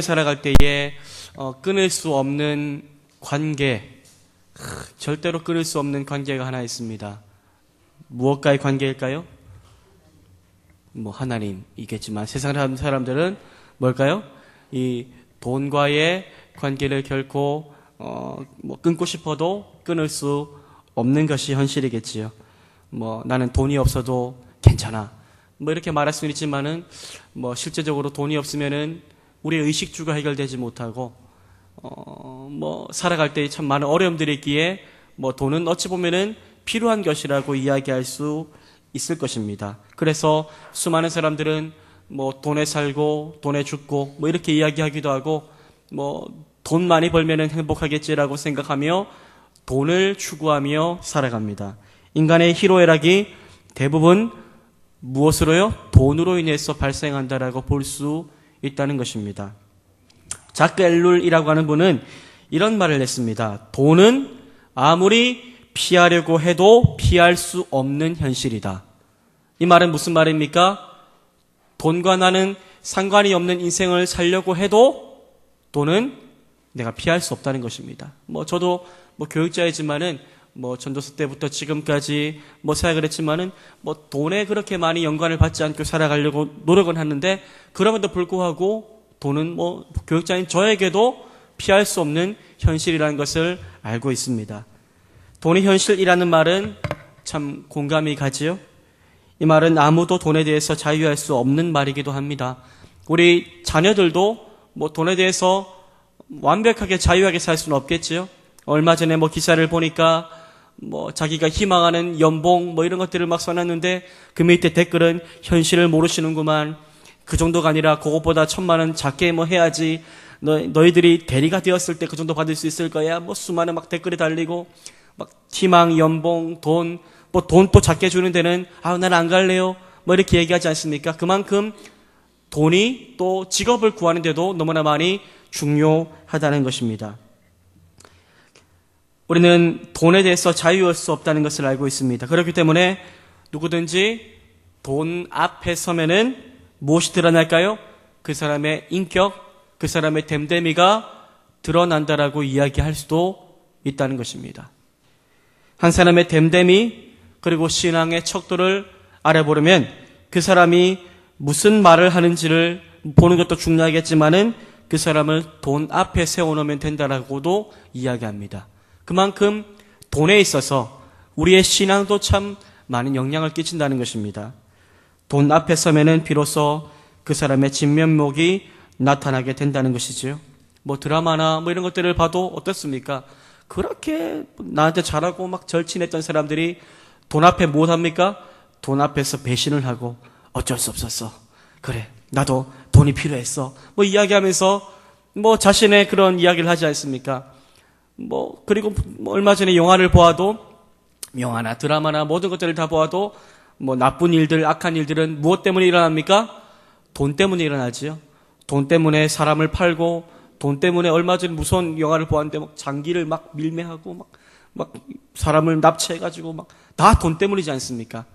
살아갈 때에 끊을 수 없는 관계, 절대로 끊을 수 없는 관계가 하나 있습니다. 무엇과의 관계일까요? 하나님이겠지만 세상 사람들은 뭘까요? 이 돈과의 관계를 결코 끊고 싶어도 끊을 수 없는 것이 현실이겠지요. 나는 돈이 없어도 괜찮아. 이렇게 말할 수는 있지만은 실제적으로 돈이 없으면은 우리의 의식주가 해결되지 못하고 살아갈 때 참 많은 어려움들이 있기에 돈은 어찌 보면은 필요한 것이라고 이야기할 수 있을 것입니다. 그래서 수많은 사람들은 돈에 살고 돈에 죽고 이렇게 이야기하기도 하고 돈 많이 벌면은 행복하겠지라고 생각하며 돈을 추구하며 살아갑니다. 인간의 희로애락이 대부분 무엇으로요? 돈으로 인해서 발생한다라고 볼 수 있다는 것입니다. 자크 엘룰이라고 하는 분은 이런 말을 했습니다. 돈은 아무리 피하려고 해도 피할 수 없는 현실이다. 이 말은 무슨 말입니까? 돈과 나는 상관이 없는 인생을 살려고 해도 돈은 내가 피할 수 없다는 것입니다. 저도 교육자이지만은 전도서 때부터 지금까지 생각을 했지만은 돈에 그렇게 많이 연관을 받지 않고 살아가려고 노력은 하는데 그럼에도 불구하고 돈은 교육자인 저에게도 피할 수 없는 현실이라는 것을 알고 있습니다. 돈이 현실이라는 말은 참 공감이 가지요. 이 말은 아무도 돈에 대해서 자유할 수 없는 말이기도 합니다. 우리 자녀들도 돈에 대해서 완벽하게 자유하게 살 수는 없겠지요. 얼마 전에 기사를 보니까 자기가 희망하는 연봉 이런 것들을 막 써놨는데 그 밑에 댓글은 현실을 모르시는구만. 그 정도가 아니라 그것보다 1,000만 원 작게 해야지. 너희들이 대리가 되었을 때 그 정도 받을 수 있을 거야. 수많은 댓글이 달리고 희망, 연봉, 돈, 돈 또 작게 주는 데는 난 안 갈래요. 이렇게 얘기하지 않습니까? 그만큼 돈이 또 직업을 구하는데도 너무나 많이 중요하다는 것입니다. 우리는 돈에 대해서 자유할 수 없다는 것을 알고 있습니다. 그렇기 때문에 누구든지 돈 앞에 서면은 무엇이 드러날까요? 그 사람의 인격, 그 사람의 됨됨이가 드러난다라고 이야기할 수도 있다는 것입니다. 한 사람의 됨됨이 그리고 신앙의 척도를 알아보려면 그 사람이 무슨 말을 하는지를 보는 것도 중요하겠지만은 그 사람을 돈 앞에 세워놓으면 된다라고도 이야기합니다. 그만큼 돈에 있어서 우리의 신앙도 참 많은 영향을 끼친다는 것입니다. 돈 앞에 서면은 비로소 그 사람의 진면목이 나타나게 된다는 것이지요. 드라마나 이런 것들을 봐도 어떻습니까? 그렇게 나한테 잘하고 절친했던 사람들이 돈 앞에 뭐 합니까? 돈 앞에서 배신을 하고 어쩔 수 없었어. 그래, 나도 돈이 필요했어. 이야기하면서 자신의 그런 이야기를 하지 않습니까? 그리고 얼마 전에 영화를 보아도, 영화나 드라마나 모든 것들을 다 보아도, 나쁜 일들, 악한 일들은 무엇 때문에 일어납니까? 돈 때문에 일어나지요. 돈 때문에 사람을 팔고, 돈 때문에 얼마 전에 무서운 영화를 보았는데, 장기를 밀매하고, 사람을 납치해가지고, 다 돈 때문이지 않습니까?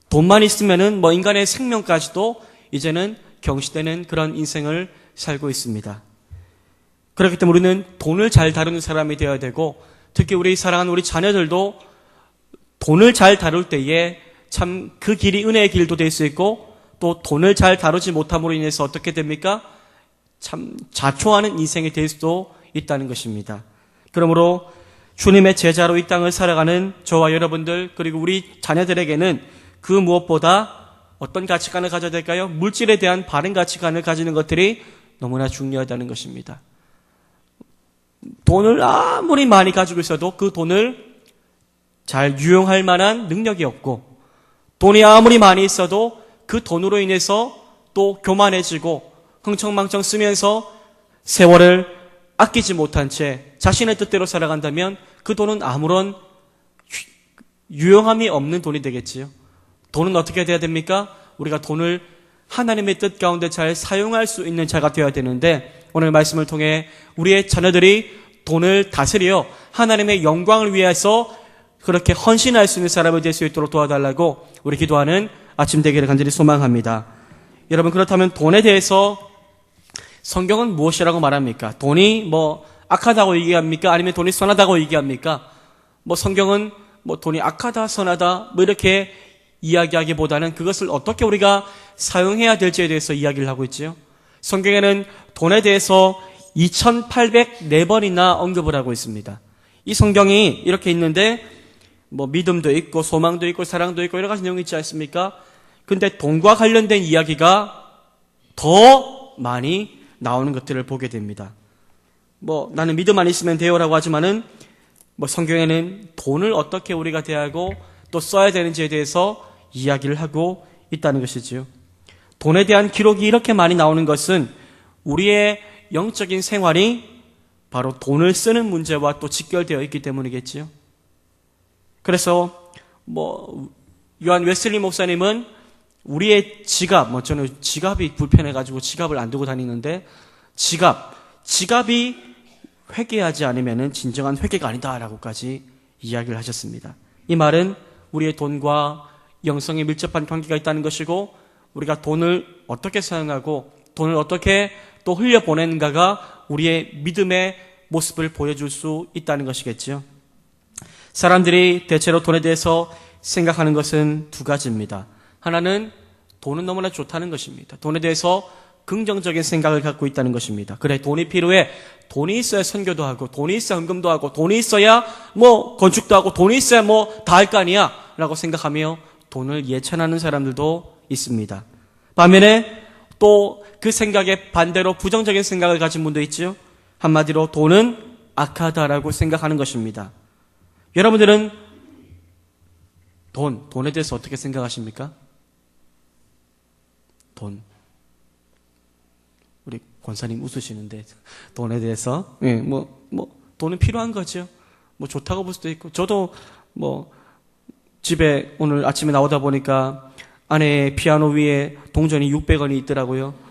돈만 있으면은, 인간의 생명까지도 이제는 경시되는 그런 인생을 살고 있습니다. 그렇기 때문에 우리는 돈을 잘 다루는 사람이 되어야 되고, 특히 우리 사랑하는 우리 자녀들도 돈을 잘 다룰 때에 참 그 길이 은혜의 길도 될 수 있고, 또 돈을 잘 다루지 못함으로 인해서 어떻게 됩니까? 참 자초하는 인생이 될 수도 있다는 것입니다. 그러므로 주님의 제자로 이 땅을 살아가는 저와 여러분들 그리고 우리 자녀들에게는 그 무엇보다 어떤 가치관을 가져야 될까요? 물질에 대한 바른 가치관을 가지는 것들이 너무나 중요하다는 것입니다. 돈을 아무리 많이 가지고 있어도 그 돈을 잘 유용할 만한 능력이 없고, 돈이 아무리 많이 있어도 그 돈으로 인해서 또 교만해지고 흥청망청 쓰면서 세월을 아끼지 못한 채 자신의 뜻대로 살아간다면 그 돈은 아무런 유용함이 없는 돈이 되겠지요. 돈은 어떻게 돼야 됩니까? 우리가 돈을 하나님의 뜻 가운데 잘 사용할 수 있는 자가 되어야 되는데, 오늘 말씀을 통해 우리의 자녀들이 돈을 다스려 하나님의 영광을 위해서 그렇게 헌신할 수 있는 사람이 될 수 있도록 도와달라고 우리 기도하는 아침 되기를 간절히 소망합니다. 여러분, 그렇다면 돈에 대해서 성경은 무엇이라고 말합니까? 돈이 뭐 악하다고 얘기합니까? 아니면 돈이 선하다고 얘기합니까? 뭐 성경은 뭐 돈이 악하다, 선하다 뭐 이렇게 이야기하기보다는 그것을 어떻게 우리가 사용해야 될지에 대해서 이야기를 하고 있지요. 성경에는 돈에 대해서 2804번이나 언급을 하고 있습니다. 이 성경이 이렇게 있는데 뭐 믿음도 있고 소망도 있고 사랑도 있고 여러 가지 내용이 있지 않습니까? 근데 돈과 관련된 이야기가 더 많이 나오는 것들을 보게 됩니다. 뭐 나는 믿음만 있으면 돼요라고 하지만은 뭐 성경에는 돈을 어떻게 우리가 대하고 또 써야 되는지에 대해서 이야기를 하고 있다는 것이지요. 돈에 대한 기록이 이렇게 많이 나오는 것은 우리의 영적인 생활이 바로 돈을 쓰는 문제와 또 직결되어 있기 때문이겠지요. 그래서 뭐 요한 웨슬리 목사님은 우리의 지갑, 저는 지갑이 불편해가지고 지갑을 안 두고 다니는데 지갑이 회개하지 않으면 진정한 회개가 아니다라고까지 이야기를 하셨습니다. 이 말은 우리의 돈과 영성에 밀접한 관계가 있다는 것이고 우리가 돈을 어떻게 사용하고 돈을 어떻게 또 흘려보내는가가 우리의 믿음의 모습을 보여줄 수 있다는 것이겠지요. 사람들이 대체로 돈에 대해서 생각하는 것은 두 가지입니다. 하나는 돈은 너무나 좋다는 것입니다. 돈에 대해서 긍정적인 생각을 갖고 있다는 것입니다. 그래, 돈이 필요해. 돈이 있어야 선교도 하고, 돈이 있어야 헌금도 하고, 돈이 있어야 뭐 건축도 하고, 돈이 있어야 뭐 다 할 거 아니야 라고 생각하며 돈을 예찬하는 사람들도 있습니다. 반면에 또 그 생각에 반대로 부정적인 생각을 가진 분도 있죠. 한마디로 돈은 악하다라고 생각하는 것입니다. 여러분들은 돈에 대해서 어떻게 생각하십니까? 돈. 우리 권사님 웃으시는데 돈에 대해서 돈은 필요한 거죠. 뭐 좋다고 볼 수도 있고 저도 뭐 집에 오늘 아침에 나오다 보니까 아내의 피아노 위에 동전이 600원이 있더라고요.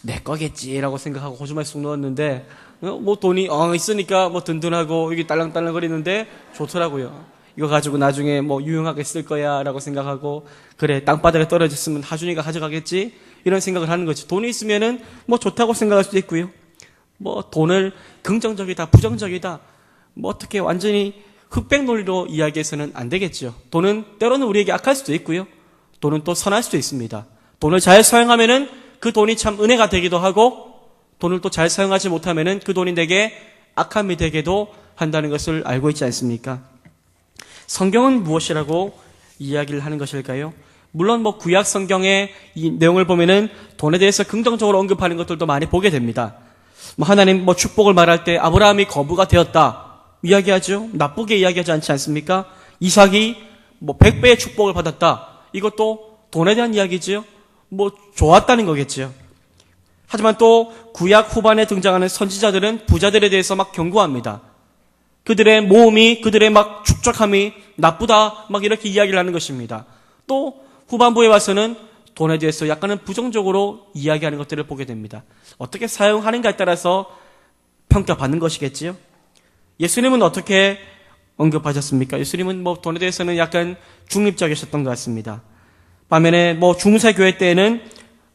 내 거겠지라고 생각하고 호주머니에 쑥 넣었는데 뭐 돈이 있으니까 뭐 든든하고 여기 딸랑딸랑 거리는데 좋더라고요. 이거 가지고 나중에 뭐 유용하게 쓸 거야 라고 생각하고 그래 땅바닥에 떨어졌으면 하준이가 가져가겠지 이런 생각을 하는 거지. 돈이 있으면은 뭐 좋다고 생각할 수도 있고요. 뭐 돈을 긍정적이다 부정적이다 뭐 어떻게 완전히 흑백 논리로 이야기해서는 안 되겠죠. 돈은 때로는 우리에게 악할 수도 있고요. 돈은 또 선할 수도 있습니다. 돈을 잘 사용하면은 그 돈이 참 은혜가 되기도 하고 돈을 또 잘 사용하지 못하면은 그 돈이 내게 악함이 되게도 한다는 것을 알고 있지 않습니까? 성경은 무엇이라고 이야기를 하는 것일까요? 물론 뭐 구약 성경의 이 내용을 보면은 돈에 대해서 긍정적으로 언급하는 것들도 많이 보게 됩니다. 뭐 하나님 뭐 축복을 말할 때 아브라함이 거부가 되었다 이야기하죠. 나쁘게 이야기하지 않지 않습니까? 이삭이 뭐 100배의 축복을 받았다. 이것도 돈에 대한 이야기지요. 뭐 좋았다는 거겠지요. 하지만 또 구약 후반에 등장하는 선지자들은 부자들에 대해서 막 경고합니다. 그들의 모험이 그들의 막 축적함이 나쁘다 막 이렇게 이야기를 하는 것입니다. 또 후반부에 와서는 돈에 대해서 약간은 부정적으로 이야기하는 것들을 보게 됩니다. 어떻게 사용하는가에 따라서 평가받는 것이겠지요. 예수님은 어떻게 언급하셨습니까? 예수님은 뭐 돈에 대해서는 약간 중립적이셨던 것 같습니다. 반면에 뭐 중세교회 때에는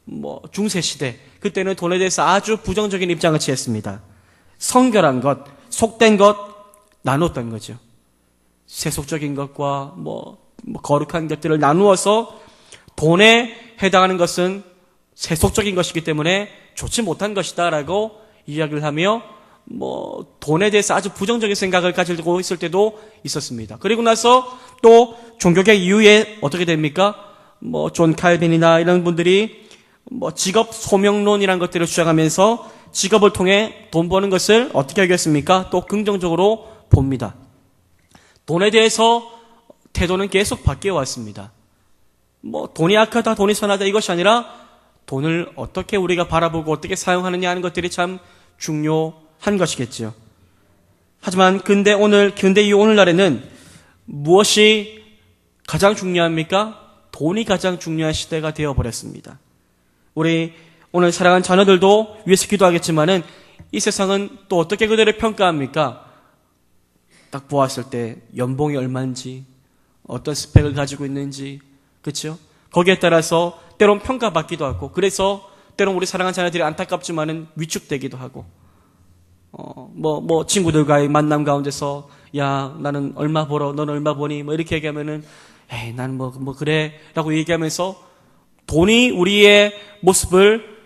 뭐 중세시대 그때는 돈에 대해서 아주 부정적인 입장을 취했습니다. 성결한 것, 속된 것 나눴던 거죠. 세속적인 것과 뭐 거룩한 것들을 나누어서 돈에 해당하는 것은 세속적인 것이기 때문에 좋지 못한 것이다라고 이야기를 하며 뭐 돈에 대해서 아주 부정적인 생각을 가지고 있을 때도 있었습니다. 그리고 나서 또 종교개혁 이후에 어떻게 됩니까? 뭐 존 칼빈이나 이런 분들이 뭐 직업 소명론이라는 것들을 주장하면서 직업을 통해 돈 버는 것을 어떻게 하겠습니까? 또 긍정적으로 봅니다. 돈에 대해서 태도는 계속 바뀌어 왔습니다. 뭐 돈이 악하다, 돈이 선하다 이것이 아니라 돈을 어떻게 우리가 바라보고 어떻게 사용하느냐 하는 것들이 참 중요한 것이겠지요. 하지만 근데 이 오늘날에는 무엇이 가장 중요합니까? 돈이 가장 중요한 시대가 되어버렸습니다. 우리 오늘 사랑하는 자녀들도 위해서 기도하겠지만은 이 세상은 또 어떻게 그들을 평가합니까? 딱 보았을 때 연봉이 얼마인지 어떤 스펙을 가지고 있는지 그렇죠? 거기에 따라서 때론 평가받기도 하고 그래서 때론 우리 사랑하는 자녀들이 안타깝지만은 위축되기도 하고, 친구들과의 만남 가운데서, 야, 나는 얼마 벌어, 너는 얼마 버니, 이렇게 얘기하면은, 에이, 난 그래, 라고 얘기하면서 돈이 우리의 모습을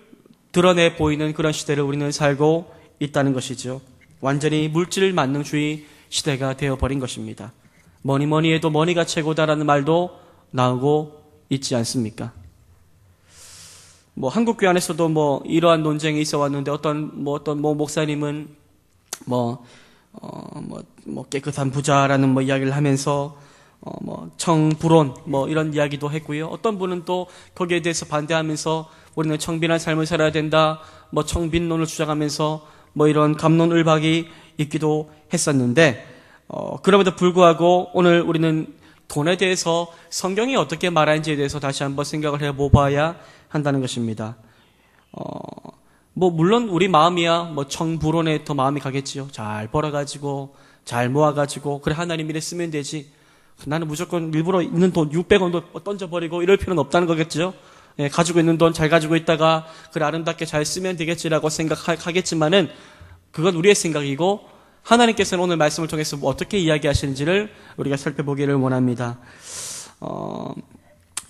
드러내 보이는 그런 시대를 우리는 살고 있다는 것이죠. 완전히 물질 만능주의 시대가 되어버린 것입니다. 뭐니 해도 머니가 최고다라는 말도 나오고 있지 않습니까? 한국교회 안에서도 이러한 논쟁이 있어 왔는데 어떤 목사님은 깨끗한 부자라는 이야기를 하면서 청불온 이런 이야기도 했고요. 어떤 분은 또 거기에 대해서 반대하면서 우리는 청빈한 삶을 살아야 된다. 청빈론을 주장하면서 이런 갑론을박이 있기도 했었는데 그럼에도 불구하고 오늘 우리는 돈에 대해서 성경이 어떻게 말하는지에 대해서 다시 한번 생각을 해보아야 한다는 것입니다. 물론 우리 마음이야 청불원에 더 마음이 가겠지요. 잘 벌어가지고 잘 모아가지고 그래 하나님 일에 쓰면 되지. 나는 무조건 일부러 있는 돈 600원도 던져버리고 이럴 필요는 없다는 거겠죠. 예, 가지고 있는 돈 잘 가지고 있다가 그래 아름답게 잘 쓰면 되겠지라고 생각하겠지만은 그건 우리의 생각이고 하나님께서는 오늘 말씀을 통해서 어떻게 이야기하시는지를 우리가 살펴보기를 원합니다.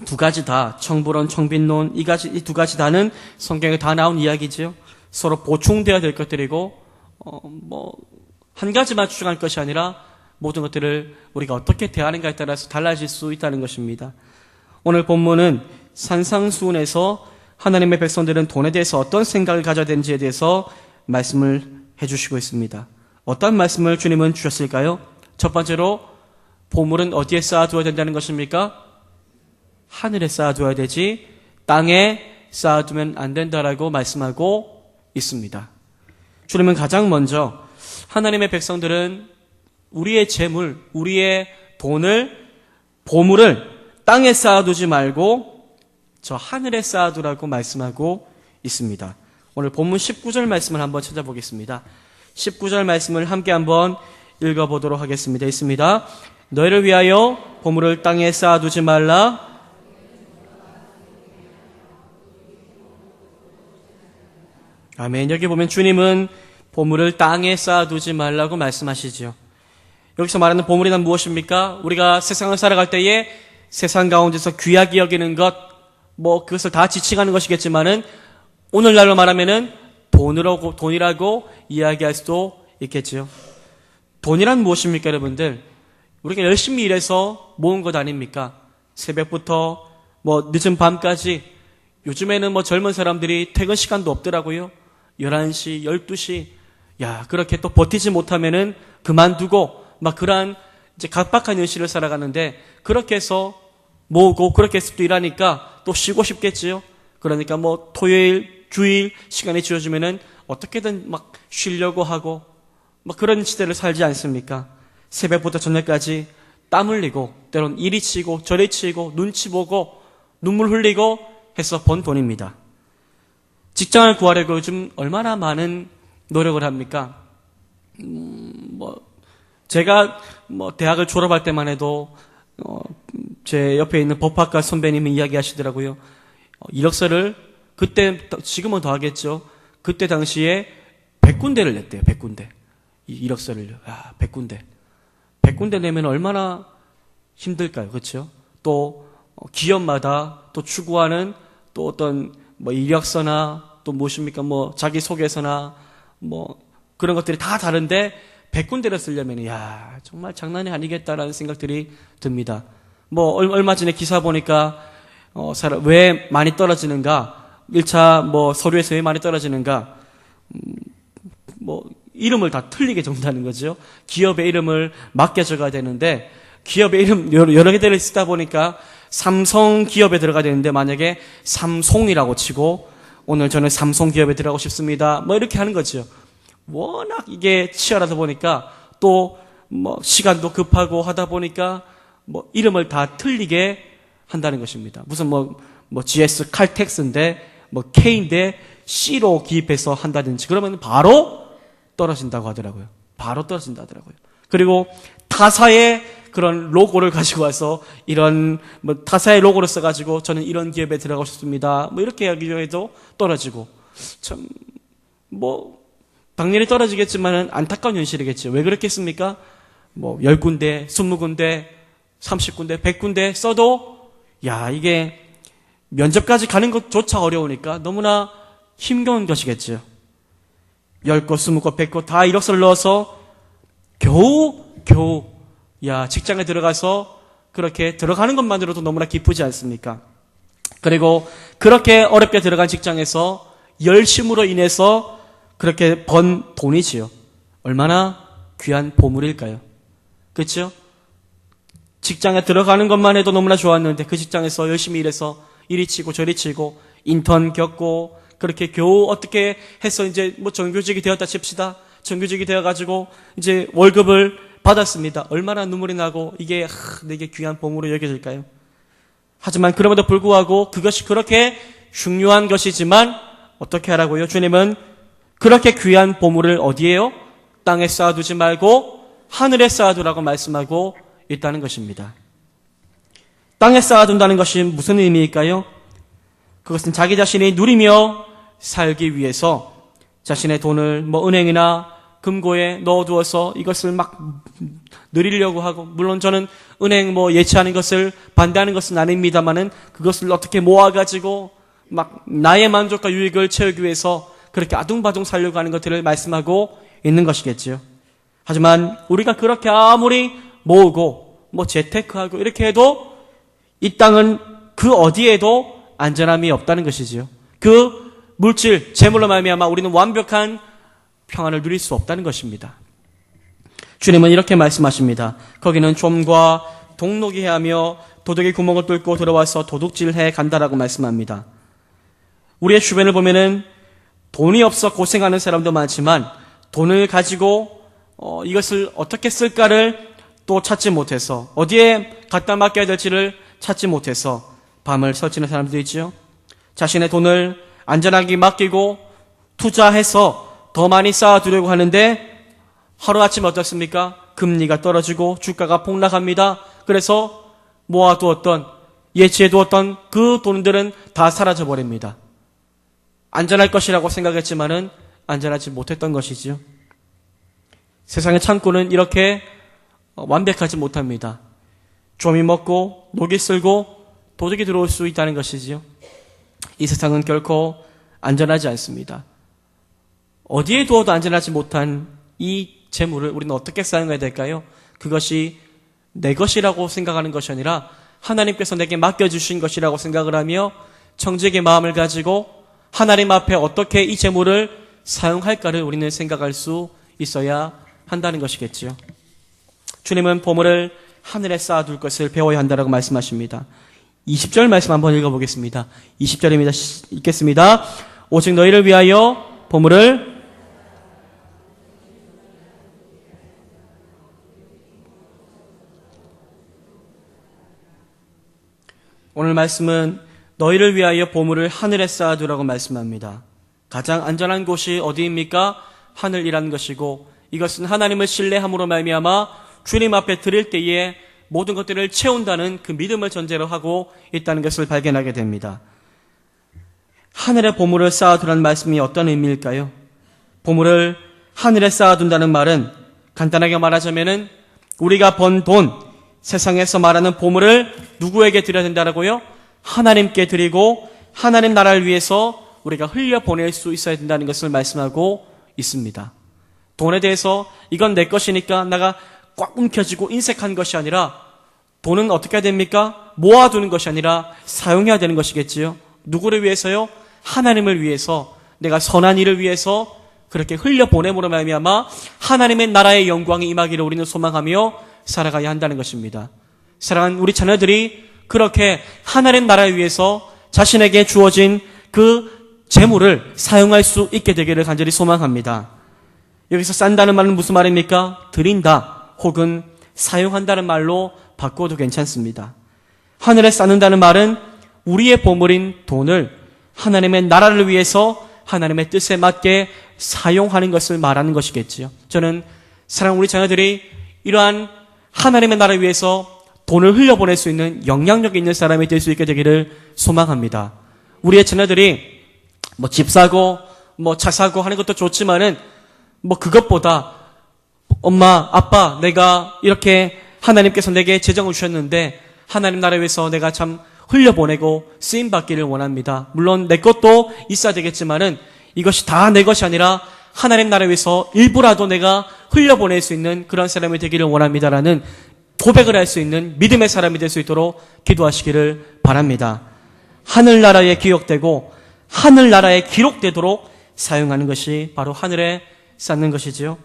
두 가지 다 청불원, 청빈론 이 두 가지 다는 성경에 다 나온 이야기지요. 서로 보충되어야 될 것들이고 한 가지만 주장할 것이 아니라 모든 것들을 우리가 어떻게 대하는가에 따라서 달라질 수 있다는 것입니다. 오늘 본문은 산상수훈에서 하나님의 백성들은 돈에 대해서 어떤 생각을 가져야 되는지에 대해서 말씀을 해주시고 있습니다. 어떤 말씀을 주님은 주셨을까요? 첫 번째로 보물은 어디에 쌓아두어야 된다는 것입니까? 하늘에 쌓아두어야 되지 땅에 쌓아두면 안 된다라고 말씀하고 있습니다. 주님은 가장 먼저 하나님의 백성들은 우리의 재물, 우리의 보물을 땅에 쌓아두지 말고 저 하늘에 쌓아두라고 말씀하고 있습니다. 오늘 본문 19절 말씀을 한번 찾아보겠습니다. 19절 말씀을 함께 한번 읽어보도록 하겠습니다. 있습니다. 너희를 위하여 보물을 땅에 쌓아두지 말라. 아멘. 여기 보면 주님은 보물을 땅에 쌓아두지 말라고 말씀하시죠. 여기서 말하는 보물이란 무엇입니까? 우리가 세상을 살아갈 때에 세상 가운데서 귀하게 여기는 것, 그것을 다 지칭하는 것이겠지만은 오늘날로 말하면은 돈이라고 이야기할 수도 있겠지요. 돈이란 무엇입니까, 여러분들? 우리가 열심히 일해서 모은 것 아닙니까? 새벽부터 늦은 밤까지 요즘에는 젊은 사람들이 퇴근 시간도 없더라고요. 11시, 12시. 야, 그렇게 또 버티지 못하면은 그만두고 그러한 이제 각박한 현실을 살아가는데 그렇게 해서 모으고 그렇게 해서 또 일하니까 또 쉬고 싶겠지요. 그러니까 토요일, 주일 시간이 주어지면은 어떻게든 쉬려고 하고 그런 시대를 살지 않습니까? 새벽부터 저녁까지 땀 흘리고 때론 이리 치고 저리 치고 눈치 보고 눈물 흘리고 해서 번 돈입니다. 직장을 구하려고 요즘 얼마나 많은 노력을 합니까? 제가 대학을 졸업할 때만 해도 제 옆에 있는 법학과 선배님이 이야기하시더라고요. 이력서를 그때 지금은 더 하겠죠. 그때 당시에 100군데를 냈대요. 100군데. 이력서를요. 100군데 내면 얼마나 힘들까요? 그렇죠? 또 기업마다 또 추구하는 또 어떤 이력서나 또 무엇입니까? 자기소개서나 그런 것들이 다 다른데 100군데를 쓰려면 정말 장난이 아니겠다라는 생각들이 듭니다. 얼마 전에 기사 보니까 왜 많이 떨어지는가? 1차 서류에서 왜 많이 떨어지는가? 이름을 다 틀리게 적는다는 거죠. 기업의 이름을 맞게 적어야 되는데 기업의 이름 여러 개들을 쓰다 보니까 삼성 기업에 들어가야 되는데 만약에 삼송이라고 치고 오늘 저는 삼성 기업에 들어가고 싶습니다. 이렇게 하는 거죠. 워낙 이게 치열하다 보니까 또 시간도 급하고 하다 보니까 이름을 다 틀리게 한다는 것입니다. 무슨 GS 칼텍스인데 K인데 C로 기입해서 한다든지 그러면 바로 떨어진다고 하더라고요. 바로 떨어진다 하더라고요. 그리고 타사의 그런 로고를 가지고 와서 이런 뭐 타사의 로고를 써가지고 저는 이런 기업에 들어가고 싶습니다. 뭐 이렇게 이야기해도 떨어지고 참 뭐 당연히 떨어지겠지만은 안타까운 현실이겠죠. 왜 그렇겠습니까? 뭐 10군데, 20군데, 30군데, 100군데 써도 이게 면접까지 가는 것조차 어려우니까 너무나 힘겨운 것이겠죠. 10곳, 20곳, 100곳 다 이력서를 넣어서 겨우 직장에 들어가서 그렇게 들어가는 것만으로도 너무나 기쁘지 않습니까? 그리고 그렇게 어렵게 들어간 직장에서 열심으로 인해서 그렇게 번 돈이지요. 얼마나 귀한 보물일까요? 그렇죠? 직장에 들어가는 것만 해도 너무나 좋았는데 그 직장에서 열심히 일해서 이리 치고 저리 치고 인턴 겪고 그렇게 겨우 어떻게 해서 이제 뭐 정규직이 되었다 칩시다. 정규직이 되어가지고 이제 월급을 받았습니다. 얼마나 눈물이 나고 이게 내게 귀한 보물로 여겨질까요? 하지만 그럼에도 불구하고 그것이 그렇게 중요한 것이지만 어떻게 하라고요? 주님은 그렇게 귀한 보물을 어디에요? 땅에 쌓아두지 말고 하늘에 쌓아두라고 말씀하고 있다는 것입니다. 땅에 쌓아둔다는 것이 무슨 의미일까요? 그것은 자기 자신이 누리며 살기 위해서 자신의 돈을 뭐 은행이나 금고에 넣어두어서 이것을 막 누리려고 하고, 물론 저는 은행 뭐 예치하는 것을 반대하는 것은 아닙니다만은 그것을 어떻게 모아가지고 막 나의 만족과 유익을 채우기 위해서 그렇게 아둥바둥 살려고 하는 것들을 말씀하고 있는 것이겠지요. 하지만 우리가 그렇게 아무리 모으고 뭐 재테크하고 이렇게 해도 이 땅은 그 어디에도 안전함이 없다는 것이지요. 그 물질, 재물로 말미암아 우리는 완벽한 평안을 누릴 수 없다는 것입니다. 주님은 이렇게 말씀하십니다. 거기는 좀과 동록이 해하며 도둑이 구멍을 뚫고 들어와서 도둑질해 간다라고 말씀합니다. 우리의 주변을 보면은 돈이 없어 고생하는 사람도 많지만 돈을 가지고 이것을 어떻게 쓸까를 또 찾지 못해서 어디에 갖다 맡겨야 될지를 찾지 못해서 밤을 설치는 사람도 있지요. 자신의 돈을 안전하게 맡기고 투자해서 더 많이 쌓아두려고 하는데 하루아침 어떻습니까? 금리가 떨어지고 주가가 폭락합니다. 그래서 모아두었던 예치해두었던 그 돈들은 다 사라져버립니다. 안전할 것이라고 생각했지만은 안전하지 못했던 것이지요. 세상의 창고는 이렇게 완벽하지 못합니다. 좀이 먹고 녹이 쓸고 도둑이 들어올 수 있다는 것이지요. 이 세상은 결코 안전하지 않습니다. 어디에 두어도 안전하지 못한 이 재물을 우리는 어떻게 사용해야 될까요? 그것이 내 것이라고 생각하는 것이 아니라 하나님께서 내게 맡겨주신 것이라고 생각을 하며 청지의 마음을 가지고 하나님 앞에 어떻게 이 재물을 사용할까를 우리는 생각할 수 있어야 한다는 것이겠지요. 주님은 보물을 하늘에 쌓아둘 것을 배워야 한다고 말씀하십니다. 20절 말씀 한번 읽어보겠습니다. 20절입니다. 읽겠습니다. 오직 너희를 위하여 보물을 오늘 말씀은 너희를 위하여 보물을 하늘에 쌓아두라고 말씀합니다. 가장 안전한 곳이 어디입니까? 하늘이라는 것이고 이것은 하나님을 신뢰함으로 말미암아 주님 앞에 드릴 때에 모든 것들을 채운다는 그 믿음을 전제로 하고 있다는 것을 발견하게 됩니다. 하늘에 보물을 쌓아두라는 말씀이 어떤 의미일까요? 보물을 하늘에 쌓아둔다는 말은 간단하게 말하자면은 우리가 번 돈, 세상에서 말하는 보물을 누구에게 드려야 된다라고요? 하나님께 드리고 하나님 나라를 위해서 우리가 흘려보낼 수 있어야 된다는 것을 말씀하고 있습니다. 돈에 대해서 이건 내 것이니까 내가 꽉 움켜쥐고 인색한 것이 아니라 돈은 어떻게 해야 됩니까? 모아두는 것이 아니라 사용해야 되는 것이겠지요. 누구를 위해서요? 하나님을 위해서, 내가 선한 일을 위해서 그렇게 흘려보냄으로 말미암아 하나님의 나라의 영광이 임하기를 우리는 소망하며 살아가야 한다는 것입니다. 사랑하는 우리 자녀들이 그렇게 하나님 나라를 위해서 자신에게 주어진 그 재물을 사용할 수 있게 되기를 간절히 소망합니다. 여기서 싼다는 말은 무슨 말입니까? 드린다 혹은 사용한다는 말로 바꿔도 괜찮습니다. 하늘에 쌓는다는 말은 우리의 보물인 돈을 하나님의 나라를 위해서 하나님의 뜻에 맞게 사용하는 것을 말하는 것이겠지요. 저는 사랑하는 우리 자녀들이 이러한 하나님의 나라 위해서 돈을 흘려보낼 수 있는 영향력 있는 사람이 될 수 있게 되기를 소망합니다. 우리의 자녀들이 집 사고 차 사고 하는 것도 좋지만은 그것보다 엄마, 아빠, 내가 이렇게 하나님께서 내게 재정을 주셨는데 하나님 나라 위해서 내가 참 흘려보내고 쓰임받기를 원합니다. 물론 내 것도 있어야 되겠지만은 이것이 다 내 것이 아니라 하나님 나라 위해서 일부라도 내가 흘려보낼 수 있는 그런 사람이 되기를 원합니다라는 고백을 할 수 있는 믿음의 사람이 될 수 있도록 기도하시기를 바랍니다. 하늘나라에 기억되고 하늘나라에 기록되도록 사용하는 것이 바로 하늘에 쌓는 것이지요.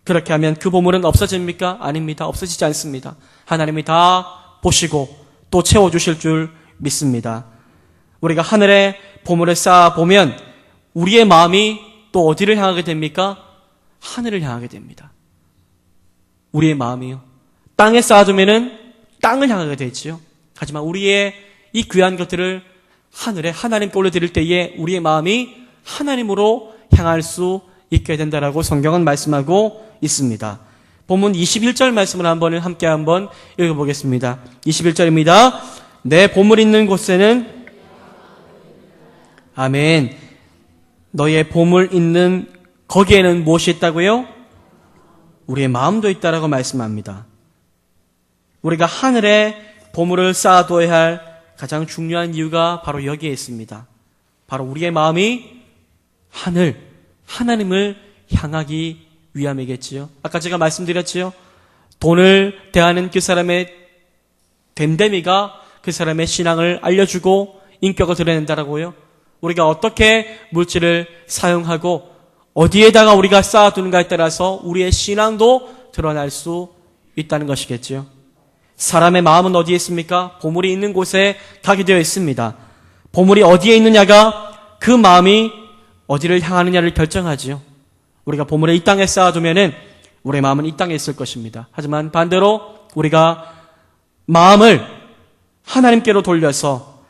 그렇게 하면 그 보물은 없어집니까? 아닙니다. 없어지지 않습니다. 하나님이 다 보시고 또 채워주실 줄 믿습니다. 우리가 하늘에 보물을 쌓아보면 우리의 마음이 또 어디를 향하게 됩니까? 하늘을 향하게 됩니다. 우리의 마음이요. 땅에 쌓아두면은 땅을 향하게 되지요. 하지만 우리의 이 귀한 것들을 하늘에 하나님께 올려드릴 때에 우리의 마음이 하나님으로 향할 수 있게 된다라고 성경은 말씀하고 있습니다. 본문 21절 말씀을 함께 읽어보겠습니다. 21절입니다. 내 보물 있는 곳에는 아멘. 너의 보물 있는 거기에는 무엇이 있다고요? 우리의 마음도 있다라고 말씀합니다. 우리가 하늘에 보물을 쌓아둬야 할 가장 중요한 이유가 바로 여기에 있습니다. 바로 우리의 마음이 하나님을 향하기 위함이겠지요. 아까 제가 말씀드렸지요. 돈을 대하는 그 사람의 됨됨이가 그 사람의 신앙을 알려주고 인격을 드러낸다라고요. 우리가 어떻게 물질을 사용하고 어디에다가 우리가 쌓아두는가에 따라서 우리의 신앙도 드러날 수 있다는 것이겠지요. 사람의 마음은 어디에 있습니까? 보물이 있는 곳에 가게 되어 있습니다. 보물이 어디에 있느냐가 그 마음이 어디를 향하느냐를 결정하지요. 우리가 보물을 이 땅에 쌓아두면은 우리의 마음은 이 땅에 있을 것입니다. 하지만 반대로 우리가 마음을 하나님께로 돌려서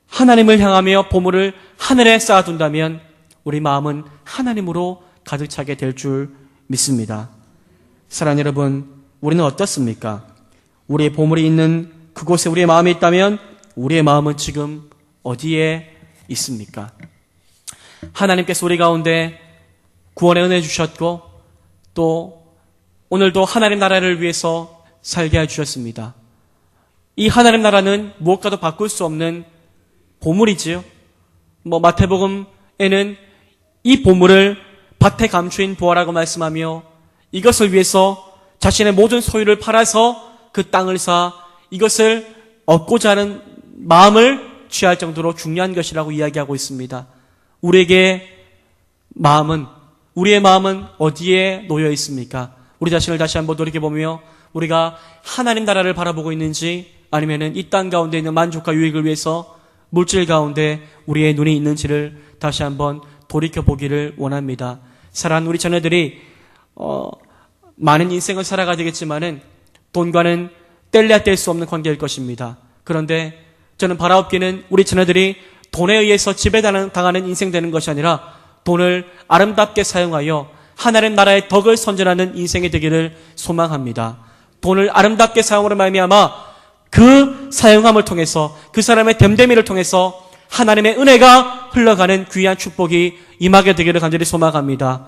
하나님을 향하며 보물을 하늘에 쌓아둔다면 우리 마음은 하나님으로 가득 차게 될 줄 믿습니다. 사랑하는 여러분, 우리는 어떻습니까? 우리의 보물이 있는 그곳에 우리의 마음이 있다면 우리의 마음은 지금 어디에 있습니까? 하나님께서 우리 가운데 구원의 은혜 주셨고 또 오늘도 하나님 나라를 위해서 살게 해주셨습니다. 이 하나님 나라는 무엇과도 바꿀 수 없는 보물이지요. 마태복음에는 이 보물을 밭에 감추인 보화라고 말씀하며 이것을 위해서 자신의 모든 소유를 팔아서 그 땅을 사 이것을 얻고자 하는 마음을 취할 정도로 중요한 것이라고 이야기하고 있습니다. 우리의 마음은 어디에 놓여 있습니까? 우리 자신을 다시 한번 돌이켜보며 우리가 하나님 나라를 바라보고 있는지 아니면은 이 땅 가운데 있는 만족과 유익을 위해서 물질 가운데 우리의 눈이 있는지를 다시 한번 돌이켜보기를 원합니다. 사랑하는 우리 자녀들이 많은 인생을 살아가야 되겠지만은 돈과는 뗄래야 뗄 수 없는 관계일 것입니다. 그런데 저는 바라옵기는 우리 자녀들이 돈에 의해서 지배당하는 인생 되는 것이 아니라 돈을 아름답게 사용하여 하나님 나라의 덕을 선전하는 인생이 되기를 소망합니다. 돈을 아름답게 사용으로 말미암아 그 사용함을 통해서 그 사람의 됨됨이를 통해서 하나님의 은혜가 흘러가는 귀한 축복이 임하게 되기를 간절히 소망합니다.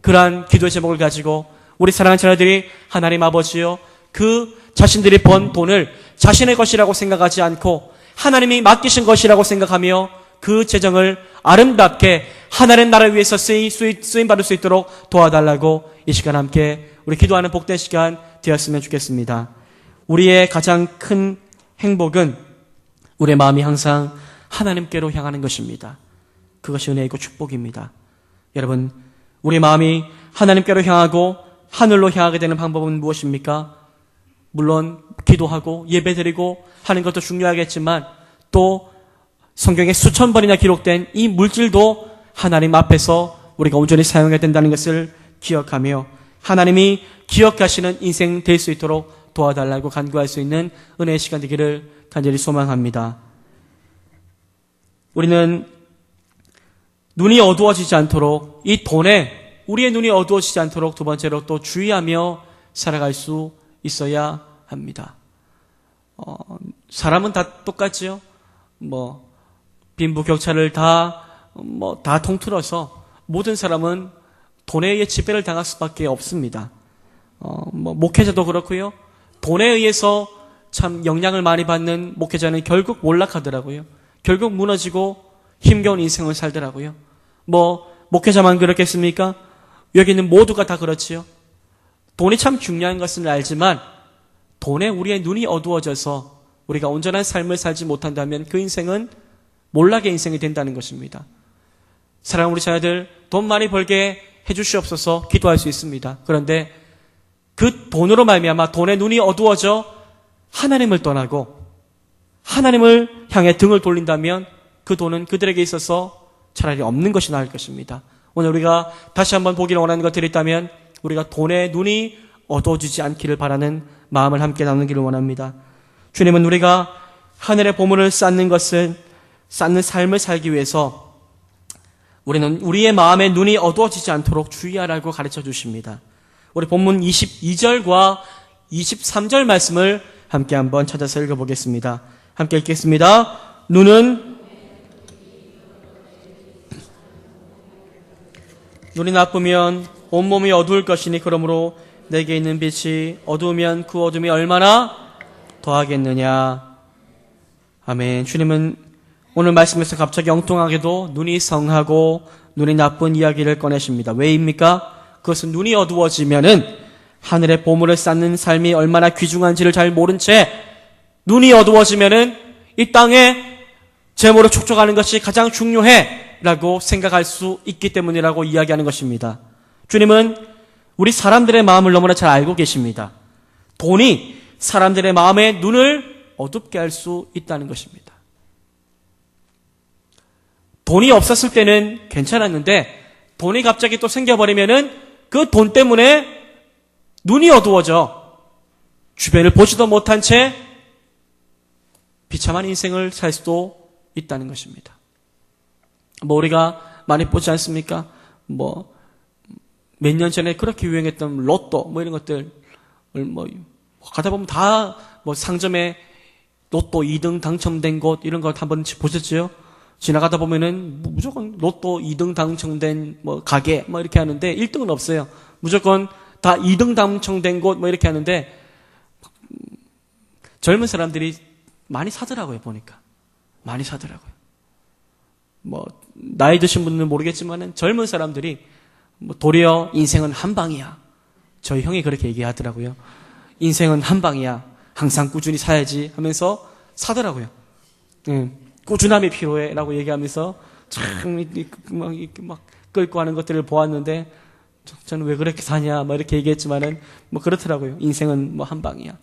그러한 기도의 제목을 가지고 우리 사랑하는 자녀들이 하나님 아버지여 그 자신들이 번 돈을 자신의 것이라고 생각하지 않고 하나님이 맡기신 것이라고 생각하며 그 재정을 아름답게 하나님 나라를 위해서 쓰임받을 수 있도록 도와달라고 이 시간 함께 우리 기도하는 복된 시간 되었으면 좋겠습니다. 우리의 가장 큰 행복은 우리의 마음이 항상 하나님께로 향하는 것입니다. 그것이 은혜이고 축복입니다. 여러분, 우리의 마음이 하나님께로 향하고 하늘로 향하게 되는 방법은 무엇입니까? 물론 기도하고 예배드리고 하는 것도 중요하겠지만 또 성경에 수천 번이나 기록된 이 물질도 하나님 앞에서 우리가 온전히 사용해야 된다는 것을 기억하며 하나님이 기억하시는 인생 될 수 있도록 도와달라고 간구할 수 있는 은혜의 시간 되기를 간절히 소망합니다. 우리는 눈이 어두워지지 않도록 이 돈에 우리의 눈이 어두워지지 않도록 두 번째로 또 주의하며 살아갈 수 있어야 합니다. 사람은 다 똑같지요. 빈부격차를 다 통틀어서 모든 사람은 돈에 의해 지배를 당할 수밖에 없습니다. 목회자도 그렇고요. 돈에 의해서 참 영향을 많이 받는 목회자는 결국 몰락하더라고요. 결국 무너지고 힘겨운 인생을 살더라고요. 목회자만 그렇겠습니까? 여기 있는 모두가 다 그렇지요. 돈이 참 중요한 것은 알지만 돈에 우리의 눈이 어두워져서 우리가 온전한 삶을 살지 못한다면 그 인생은 몰락의 인생이 된다는 것입니다. 사랑하는 우리 자녀들, 돈 많이 벌게 해주시옵소서 기도할 수 있습니다. 그런데 그 돈으로 말미암아 돈의 눈이 어두워져 하나님을 떠나고 하나님을 향해 등을 돌린다면 그 돈은 그들에게 있어서 차라리 없는 것이 나을 것입니다. 오늘 우리가 다시 한번 보기를 원하는 것들이 있다면 우리가 돈의 눈이 어두워지지 않기를 바라는 마음을 함께 나누기를 원합니다. 주님은 우리가 하늘의 보물을 쌓는 삶을 살기 위해서 우리는 우리의 마음의 눈이 어두워지지 않도록 주의하라고 가르쳐 주십니다. 우리 본문 22절과 23절 말씀을 함께 한번 찾아서 읽어보겠습니다. 함께 읽겠습니다. 눈이 나쁘면 온몸이 어두울 것이니 그러므로 내게 있는 빛이 어두우면 그 어둠이 얼마나 더하겠느냐. 아멘. 주님은 오늘 말씀에서 갑자기 엉뚱하게도 눈이 성하고 눈이 나쁜 이야기를 꺼내십니다. 왜입니까? 그것은 눈이 어두워지면은 하늘의 보물을 쌓는 삶이 얼마나 귀중한지를 잘 모른 채 눈이 어두워지면은 이 땅에 재물을 촉촉하는 것이 가장 중요해 라고 생각할 수 있기 때문이라고 이야기하는 것입니다. 주님은 우리 사람들의 마음을 너무나 잘 알고 계십니다. 돈이 사람들의 마음의 눈을 어둡게 할 수 있다는 것입니다. 돈이 없었을 때는 괜찮았는데 돈이 갑자기 또 생겨버리면은 그 돈 때문에 눈이 어두워져 주변을 보지도 못한 채 비참한 인생을 살 수도 있다는 것입니다. 우리가 많이 보지 않습니까? 몇 년 전에 그렇게 유행했던 로또 이런 것들 가다 보면 다 상점에 로또 2등 당첨된 곳 이런 거 한번 보셨죠? 지나가다 보면은 무조건 로또 2등 당첨된 가게 이렇게 하는데 1등은 없어요. 무조건 다 2등 당첨된 곳 이렇게 하는데 젊은 사람들이 많이 사더라고요. 보니까 많이 사더라고요. 나이 드신 분들은 모르겠지만은 젊은 사람들이 도리어 인생은 한 방이야. 저희 형이 그렇게 얘기하더라고요. 인생은 한 방이야. 항상 꾸준히 사야지 하면서 사더라고요. 꾸준함이 필요해 라고 얘기하면서 참 막 끌고 하는 것들을 보았는데 저는 왜 그렇게 사냐 이렇게 얘기했지만은 그렇더라고요. 인생은 한 방이야.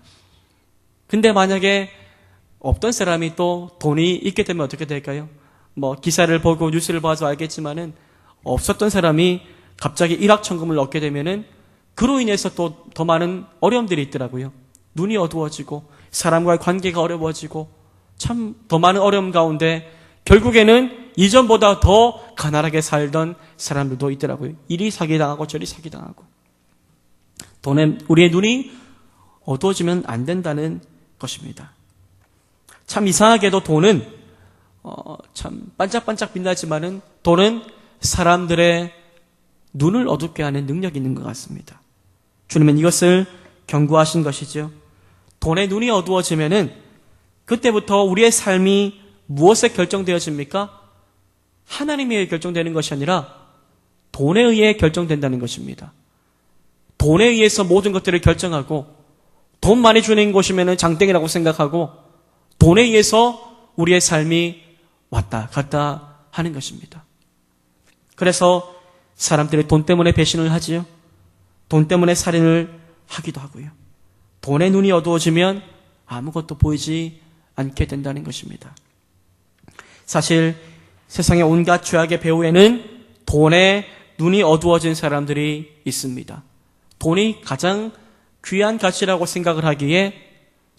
근데 만약에 없던 사람이 또 돈이 있게 되면 어떻게 될까요? 기사를 보고 뉴스를 봐서 알겠지만은 없었던 사람이 갑자기 일확천금을 얻게 되면은 그로 인해서 또 더 많은 어려움들이 있더라고요. 눈이 어두워지고 사람과의 관계가 어려워지고 참 더 많은 어려움 가운데 결국에는 이전보다 더 가난하게 살던 사람들도 있더라고요. 이리 사기당하고 저리 사기당하고. 돈에 우리의 눈이 어두워지면 안 된다는 것입니다. 참 이상하게도 돈은 참 반짝반짝 빛나지만은 돈은 사람들의 눈을 어둡게 하는 능력이 있는 것 같습니다. 주님은 이것을 경고하신 것이죠. 돈의 눈이 어두워지면은 그때부터 우리의 삶이 무엇에 결정되어집니까? 하나님에 의해 결정되는 것이 아니라 돈에 의해 결정된다는 것입니다. 돈에 의해서 모든 것들을 결정하고 돈 많이 주는 곳이면 장땡이라고 생각하고 돈에 의해서 우리의 삶이 왔다 갔다 하는 것입니다. 그래서 사람들이 돈 때문에 배신을 하지요. 돈 때문에 살인을 하기도 하고요. 돈의 눈이 어두워지면 아무것도 보이지 않게 된다는 것입니다. 사실 세상의 온갖 죄악의 배후에는 돈에 눈이 어두워진 사람들이 있습니다. 돈이 가장 귀한 가치라고 생각을 하기에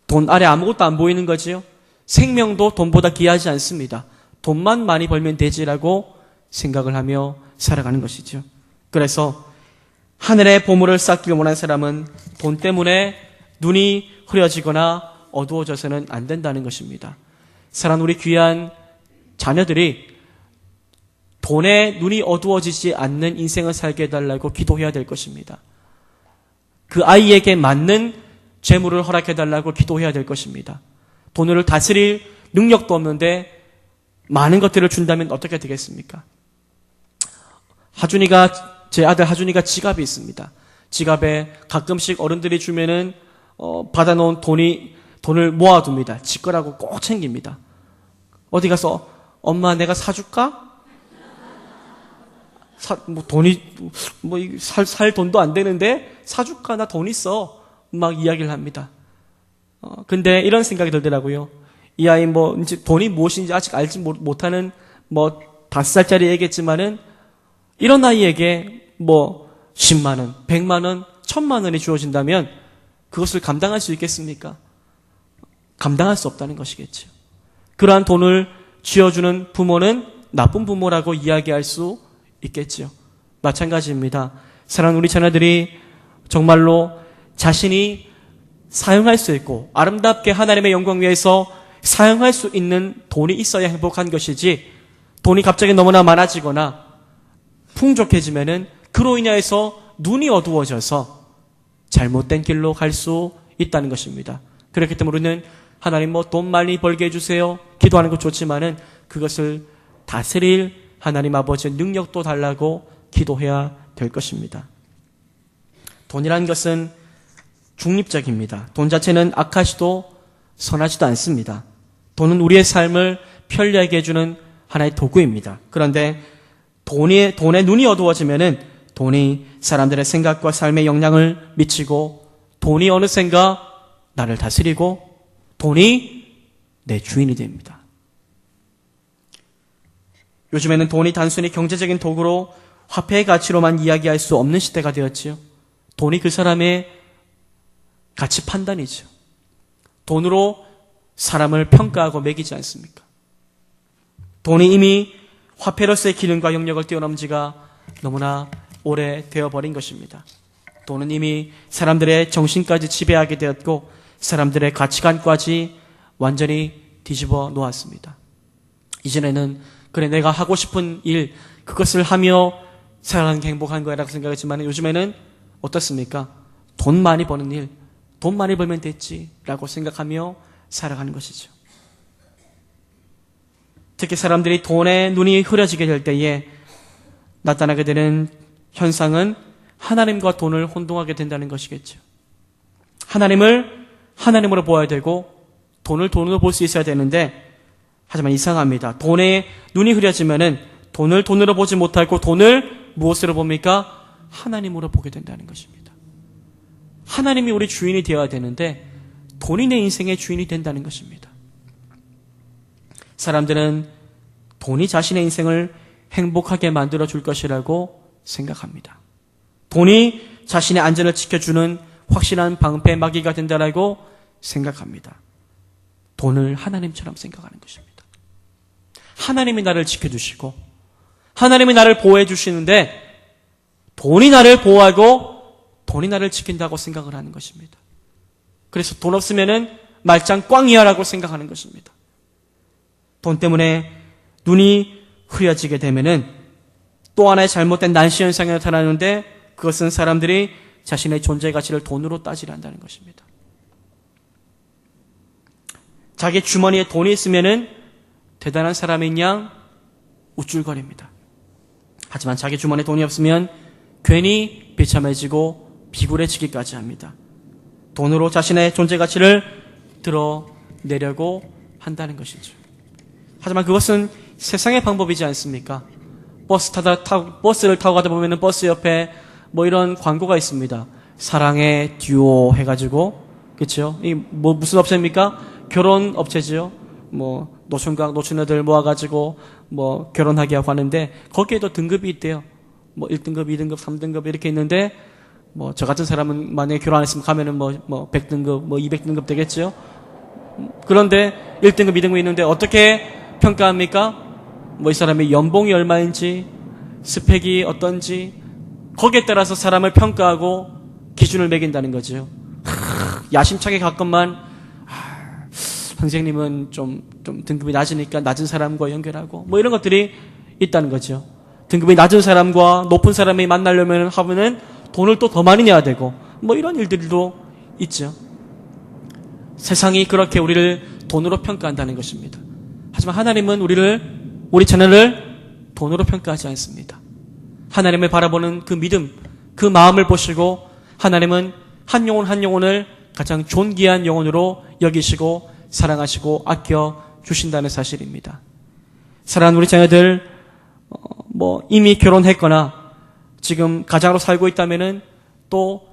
돈 아래 아무것도 안 보이는 거지요. 생명도 돈보다 귀하지 않습니다. 돈만 많이 벌면 되지라고 생각을 하며 살아가는 것이죠. 그래서 하늘의 보물을 쌓기를 원하는 사람은 돈 때문에 눈이 흐려지거나 어두워져서는 안 된다는 것입니다. 사랑하는 우리 귀한 자녀들이 돈에 눈이 어두워지지 않는 인생을 살게 해달라고 기도해야 될 것입니다. 그 아이에게 맞는 재물을 허락해달라고 기도해야 될 것입니다. 돈을 다스릴 능력도 없는데 많은 것들을 준다면 어떻게 되겠습니까? 제 아들 하준이가 지갑이 있습니다. 지갑에 가끔씩 어른들이 주면은 받아놓은 돈을 모아둡니다. 지 거라고 꼭 챙깁니다. 어디 가서 엄마 내가 사줄까? 살 돈도 안 되는데 사줄까? 나 돈 있어. 막 이야기를 합니다. 근데 이런 생각이 들더라고요. 이 아이 이제 돈이 무엇인지 아직 알지 못하는 5살짜리 애겠지만은 이런 아이에게 10만 원, 100만 원, 1000만 원이 주어진다면 그것을 감당할 수 있겠습니까? 감당할 수 없다는 것이겠죠. 그러한 돈을 쥐어주는 부모는 나쁜 부모라고 이야기할 수 있겠죠. 마찬가지입니다. 사랑하는 우리 자녀들이 정말로 자신이 사용할 수 있고 아름답게 하나님의 영광 위해서 사용할 수 있는 돈이 있어야 행복한 것이지, 돈이 갑자기 너무나 많아지거나 풍족해지면은 그로 인하여서 눈이 어두워져서 잘못된 길로 갈 수 있다는 것입니다. 그렇기 때문에 우리는 하나님 돈 많이 벌게 해주세요 기도하는 것 좋지만은 그것을 다스릴 하나님 아버지의 능력도 달라고 기도해야 될 것입니다. 돈이라는 것은 중립적입니다. 돈 자체는 악하지도 선하지도 않습니다. 돈은 우리의 삶을 편리하게 해주는 하나의 도구입니다. 그런데 돈에 눈이 어두워지면은 돈이 사람들의 생각과 삶에 영향을 미치고, 돈이 어느샌가 나를 다스리고 돈이 내 주인이 됩니다. 요즘에는 돈이 단순히 경제적인 도구로 화폐의 가치로만 이야기할 수 없는 시대가 되었지요. 돈이 그 사람의 가치 판단이죠. 돈으로 사람을 평가하고 매기지 않습니까? 돈이 이미 화폐로서의 기능과 영역을 뛰어넘은 지가 너무나 오래되어버린 것입니다. 돈은 이미 사람들의 정신까지 지배하게 되었고 사람들의 가치관까지 완전히 뒤집어 놓았습니다. 이전에는 그래 내가 하고 싶은 일 그것을 하며 살아가는 게 행복한 거야 라고 생각했지만 요즘에는 어떻습니까? 돈 많이 버는 일, 돈 많이 벌면 됐지 라고 생각하며 살아가는 것이죠. 특히 사람들이 돈에 눈이 흐려지게 될 때에 나타나게 되는 현상은 하나님과 돈을 혼동하게 된다는 것이겠죠. 하나님을 하나님으로 보아야 되고 돈을 돈으로 볼 수 있어야 되는데, 하지만 이상합니다. 돈에 눈이 흐려지면은 돈을 돈으로 보지 못하고 돈을 무엇으로 봅니까? 하나님으로 보게 된다는 것입니다. 하나님이 우리 주인이 되어야 되는데 돈이 내 인생의 주인이 된다는 것입니다. 사람들은 돈이 자신의 인생을 행복하게 만들어 줄 것이라고 생각합니다. 돈이 자신의 안전을 지켜주는 확실한 방패막이가 된다라고 생각합니다. 돈을 하나님처럼 생각하는 것입니다. 하나님이 나를 지켜주시고 하나님이 나를 보호해 주시는데 돈이 나를 보호하고 돈이 나를 지킨다고 생각을 하는 것입니다. 그래서 돈 없으면은 말짱 꽝이야라고 생각하는 것입니다. 돈 때문에 눈이 흐려지게 되면은 또 하나의 잘못된 난시 현상이 나타나는데, 그것은 사람들이 자신의 존재 가치를 돈으로 따지려 한다는 것입니다. 자기 주머니에 돈이 있으면은 대단한 사람인 양 우쭐거립니다. 하지만 자기 주머니에 돈이 없으면 괜히 비참해지고 비굴해지기까지 합니다. 돈으로 자신의 존재 가치를 드러내려고 한다는 것이죠. 하지만 그것은 세상의 방법이지 않습니까? 버스를 타고 가다 보면 버스 옆에 이런 광고가 있습니다. 사랑의 듀오 해가지고, 그렇죠? 이 무슨 업체입니까? 결혼 업체지요. 노총각 노처녀들 모아가지고 결혼하게 하고 하는데, 거기에도 등급이 있대요. 1등급, 2등급, 3등급 이렇게 있는데, 저 같은 사람은 만약에 결혼 안 했으면 가면은 100등급, 200등급 되겠죠? 그런데 1등급, 2등급 있는데 어떻게 평가합니까? 이 사람의 연봉이 얼마인지, 스펙이 어떤지, 거기에 따라서 사람을 평가하고 기준을 매긴다는 거죠. 야심차게 가끔만 선생님은 좀 등급이 낮으니까 낮은 사람과 연결하고 뭐 이런 것들이 있다는 거죠. 등급이 낮은 사람과 높은 사람이 만나려면 하면은 돈을 또 더 많이 내야 되고 뭐 이런 일들도 있죠. 세상이 그렇게 우리를 돈으로 평가한다는 것입니다. 하지만 하나님은 우리 자녀를 돈으로 평가하지 않습니다. 하나님을 바라보는 그 믿음, 그 마음을 보시고 하나님은 한 영혼 한 영혼을 가장 존귀한 영혼으로 여기시고 사랑하시고 아껴 주신다는 사실입니다. 사랑하는 우리 자녀들 이미 결혼했거나 지금 가장으로 살고 있다면은 또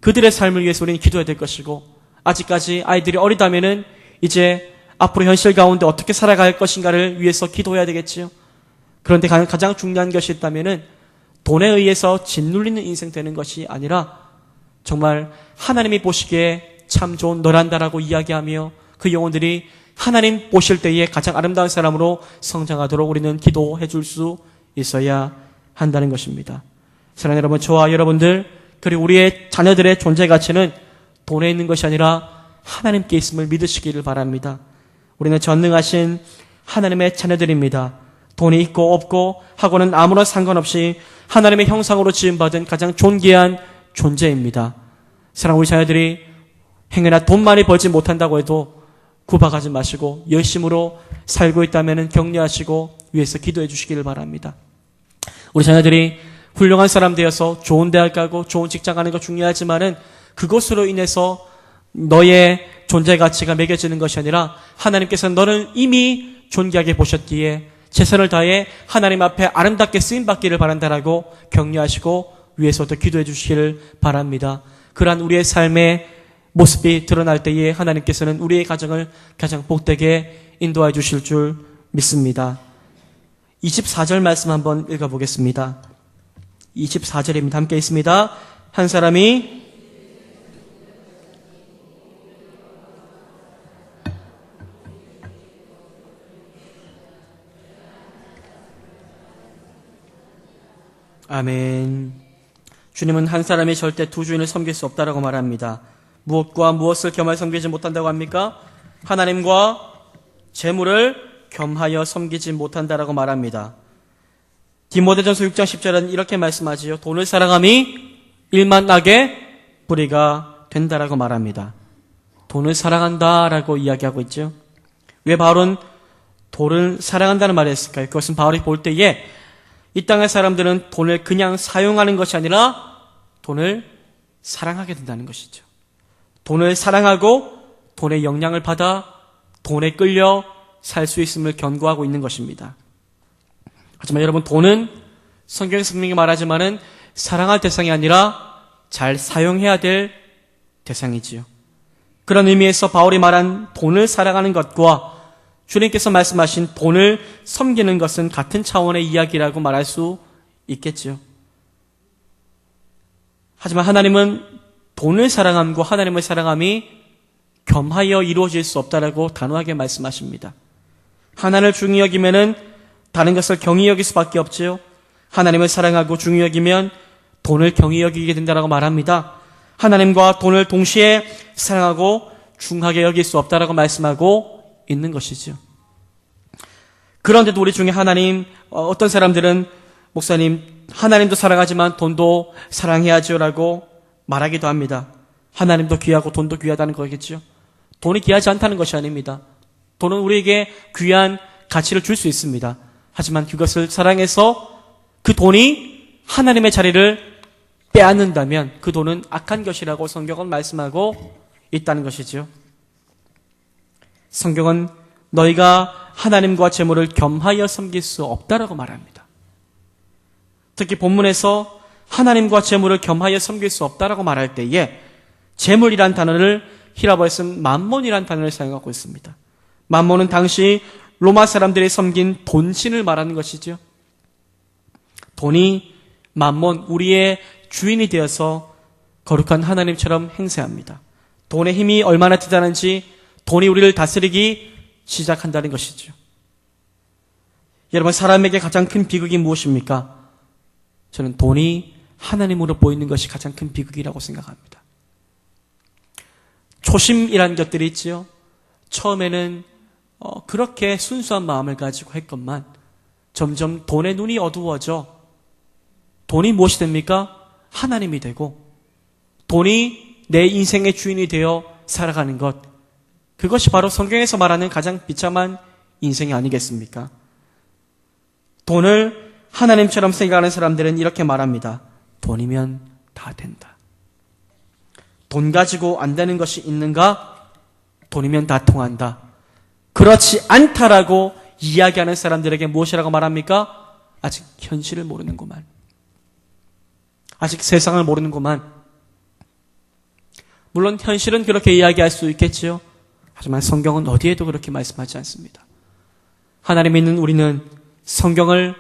그들의 삶을 위해서 우리는 기도해야 될 것이고 아직까지 아이들이 어리다면은 이제 앞으로 현실 가운데 어떻게 살아갈 것인가를 위해서 기도해야 되겠지요. 그런데 가장 중요한 것이 있다면은 돈에 의해서 짓눌리는 인생 되는 것이 아니라 정말 하나님이 보시기에 참 좋은 너란다라고 이야기하며 그 영혼들이 하나님 보실 때에 가장 아름다운 사람으로 성장하도록 우리는 기도해 줄 수 있어야 한다는 것입니다. 사랑하는 여러분, 저와 여러분들 그리고 우리의 자녀들의 존재 가치는 돈에 있는 것이 아니라 하나님께 있음을 믿으시기를 바랍니다. 우리는 전능하신 하나님의 자녀들입니다. 돈이 있고 없고 하고는 아무런 상관없이 하나님의 형상으로 지음받은 가장 존귀한 존재입니다. 사랑하는 우리 자녀들이 행여나 돈 많이 벌지 못한다고 해도 구박하지 마시고 열심으로 살고 있다면 격려하시고 위해서 기도해 주시기를 바랍니다. 우리 자녀들이 훌륭한 사람 되어서 좋은 대학 가고 좋은 직장 가는 거 중요하지만은 그것으로 인해서 너의 존재 가치가 매겨지는 것이 아니라 하나님께서 너를 이미 존귀하게 보셨기에 최선을 다해 하나님 앞에 아름답게 쓰임받기를 바란다라고 격려하시고 위해서도 기도해 주시기를 바랍니다. 그러한 우리의 삶의 모습이 드러날 때에 하나님께서는 우리의 가정을 가장 복되게 인도해 주실 줄 믿습니다. 24절 말씀 한번 읽어보겠습니다. 24절입니다. 함께 있습니다. 한 사람이 아멘. 주님은 한 사람이 절대 두 주인을 섬길 수 없다라고 말합니다. 무엇과 무엇을 겸하여 섬기지 못한다고 합니까? 하나님과 재물을 겸하여 섬기지 못한다라고 말합니다. 디모데전서 6장 10절은 이렇게 말씀하지요. 돈을 사랑함이 일만 나게 뿌리가 된다라고 말합니다. 돈을 사랑한다라고 이야기하고 있죠. 왜 바울은 돈을 사랑한다는 말을 했을까요? 그것은 바울이 볼 때에 이 땅의 사람들은 돈을 그냥 사용하는 것이 아니라 돈을 사랑하게 된다는 것이죠. 돈을 사랑하고 돈의 영향을 받아 돈에 끌려 살 수 있음을 견고하고 있는 것입니다. 하지만 여러분, 돈은 성경에서 분명히 말하지만은 사랑할 대상이 아니라 잘 사용해야 될 대상이지요. 그런 의미에서 바울이 말한 돈을 사랑하는 것과 주님께서 말씀하신 돈을 섬기는 것은 같은 차원의 이야기라고 말할 수 있겠지요. 하지만 하나님은 돈을 사랑함과 하나님을 사랑함이 겸하여 이루어질 수 없다라고 단호하게 말씀하십니다. 하나님을 중히 여기면은 다른 것을 경히 여길 수밖에 없지요. 하나님을 사랑하고 중히 여기면 돈을 경히 여기게 된다라고 말합니다. 하나님과 돈을 동시에 사랑하고 중하게 여길 수 없다라고 말씀하고 있는 것이죠. 그런데도 우리 중에 어떤 사람들은 목사님, 하나님도 사랑하지만 돈도 사랑해야죠 라고 말하기도 합니다. 하나님도 귀하고 돈도 귀하다는 거겠죠. 돈이 귀하지 않다는 것이 아닙니다. 돈은 우리에게 귀한 가치를 줄 수 있습니다. 하지만 그것을 사랑해서 그 돈이 하나님의 자리를 빼앗는다면 그 돈은 악한 것이라고 성경은 말씀하고 있다는 것이죠. 성경은 너희가 하나님과 재물을 겸하여 섬길 수 없다라고 말합니다. 특히 본문에서 하나님과 재물을 겸하여 섬길 수 없다라고 말할 때에 재물이란 단어를 히라보에서 맘몬이란 단어를 사용하고 있습니다. 맘몬은 당시 로마 사람들이 섬긴 돈신을 말하는 것이죠. 돈이 맘몬, 우리의 주인이 되어서 거룩한 하나님처럼 행세합니다. 돈의 힘이 얼마나 대단한지 돈이 우리를 다스리기 시작한다는 것이죠. 여러분, 사람에게 가장 큰 비극이 무엇입니까? 저는 돈이 하나님으로 보이는 것이 가장 큰 비극이라고 생각합니다. 초심이라는 것들이 있지요. 처음에는 그렇게 순수한 마음을 가지고 했건만 점점 돈의 눈이 어두워져 돈이 무엇이 됩니까? 하나님이 되고 돈이 내 인생의 주인이 되어 살아가는 것, 그것이 바로 성경에서 말하는 가장 비참한 인생이 아니겠습니까? 돈을 하나님처럼 생각하는 사람들은 이렇게 말합니다. 돈이면 다 된다. 돈 가지고 안 되는 것이 있는가? 돈이면 다 통한다. 그렇지 않다라고 이야기하는 사람들에게 무엇이라고 말합니까? 아직 현실을 모르는구만. 아직 세상을 모르는구만. 물론 현실은 그렇게 이야기할 수 있겠지요. 하지만 성경은 어디에도 그렇게 말씀하지 않습니다. 하나님 믿는 우리는 성경을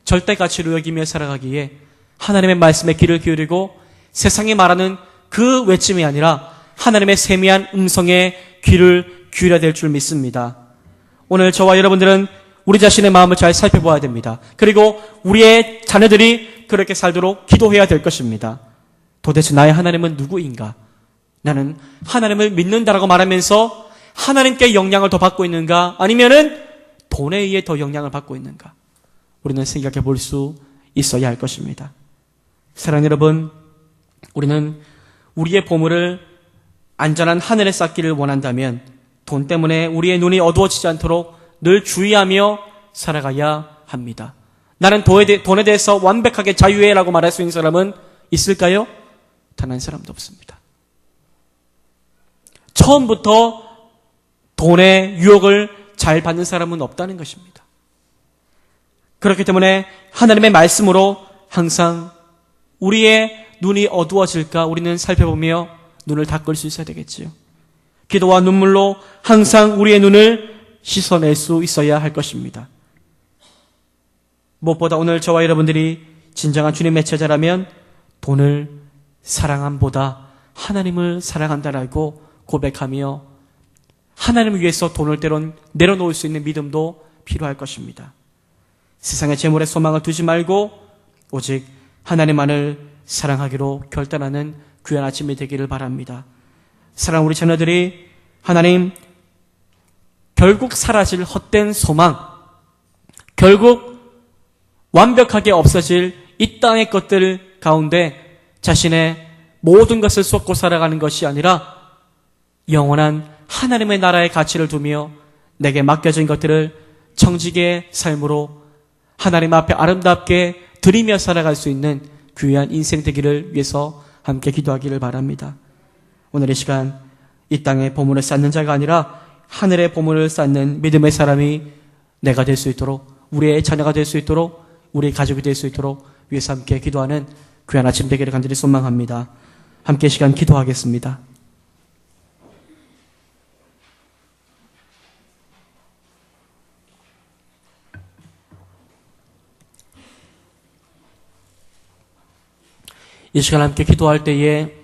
절대 가치로 여기며 살아가기에 하나님의 말씀에 귀를 기울이고 세상이 말하는 그 외침이 아니라 하나님의 세미한 음성에 귀를 기울여야 될 줄 믿습니다. 오늘 저와 여러분들은 우리 자신의 마음을 잘 살펴봐야 됩니다. 그리고 우리의 자녀들이 그렇게 살도록 기도해야 될 것입니다. 도대체 나의 하나님은 누구인가? 나는 하나님을 믿는다라고 말하면서 하나님께 영향을 더 받고 있는가? 아니면은 돈에 의해 더 영향을 받고 있는가? 우리는 생각해 볼 수 있어야 할 것입니다. 사랑하는 여러분, 우리는 우리의 보물을 안전한 하늘에 쌓기를 원한다면 돈 때문에 우리의 눈이 어두워지지 않도록 늘 주의하며 살아가야 합니다. 나는 돈에 대해서 완벽하게 자유해라고 말할 수 있는 사람은 있을까요? 단 한 사람도 없습니다. 처음부터 돈의 유혹을 잘 받는 사람은 없다는 것입니다. 그렇기 때문에 하나님의 말씀으로 항상 우리의 눈이 어두워질까 우리는 살펴보며 눈을 닦을 수 있어야 되겠지요. 기도와 눈물로 항상 우리의 눈을 씻어낼 수 있어야 할 것입니다. 무엇보다 오늘 저와 여러분들이 진정한 주님의 제자라면 돈을 사랑함보다 하나님을 사랑한다라고 고백하며 하나님을 위해서 돈을 때론 내려놓을 수 있는 믿음도 필요할 것입니다. 세상의 재물에 소망을 두지 말고 오직 하나님만을 사랑하기로 결단하는 귀한 아침이 되기를 바랍니다. 사랑하는 우리 자녀들이 하나님, 결국 사라질 헛된 소망, 결국 완벽하게 없어질 이 땅의 것들 가운데 자신의 모든 것을 쏟고 살아가는 것이 아니라 영원한 하나님의 나라의 가치를 두며 내게 맡겨진 것들을 청지기의 삶으로 하나님 앞에 아름답게 드리며 살아갈 수 있는 귀한 인생 되기를 위해서 함께 기도하기를 바랍니다. 오늘 이 시간 이 땅에 보물을 쌓는 자가 아니라 하늘의 보물을 쌓는 믿음의 사람이 내가 될 수 있도록, 우리의 자녀가 될 수 있도록, 우리의 가족이 될 수 있도록 위해서 함께 기도하는 귀한 아침 되기를 간절히 소망합니다. 함께 시간 기도하겠습니다. 이 시간 함께 기도할 때에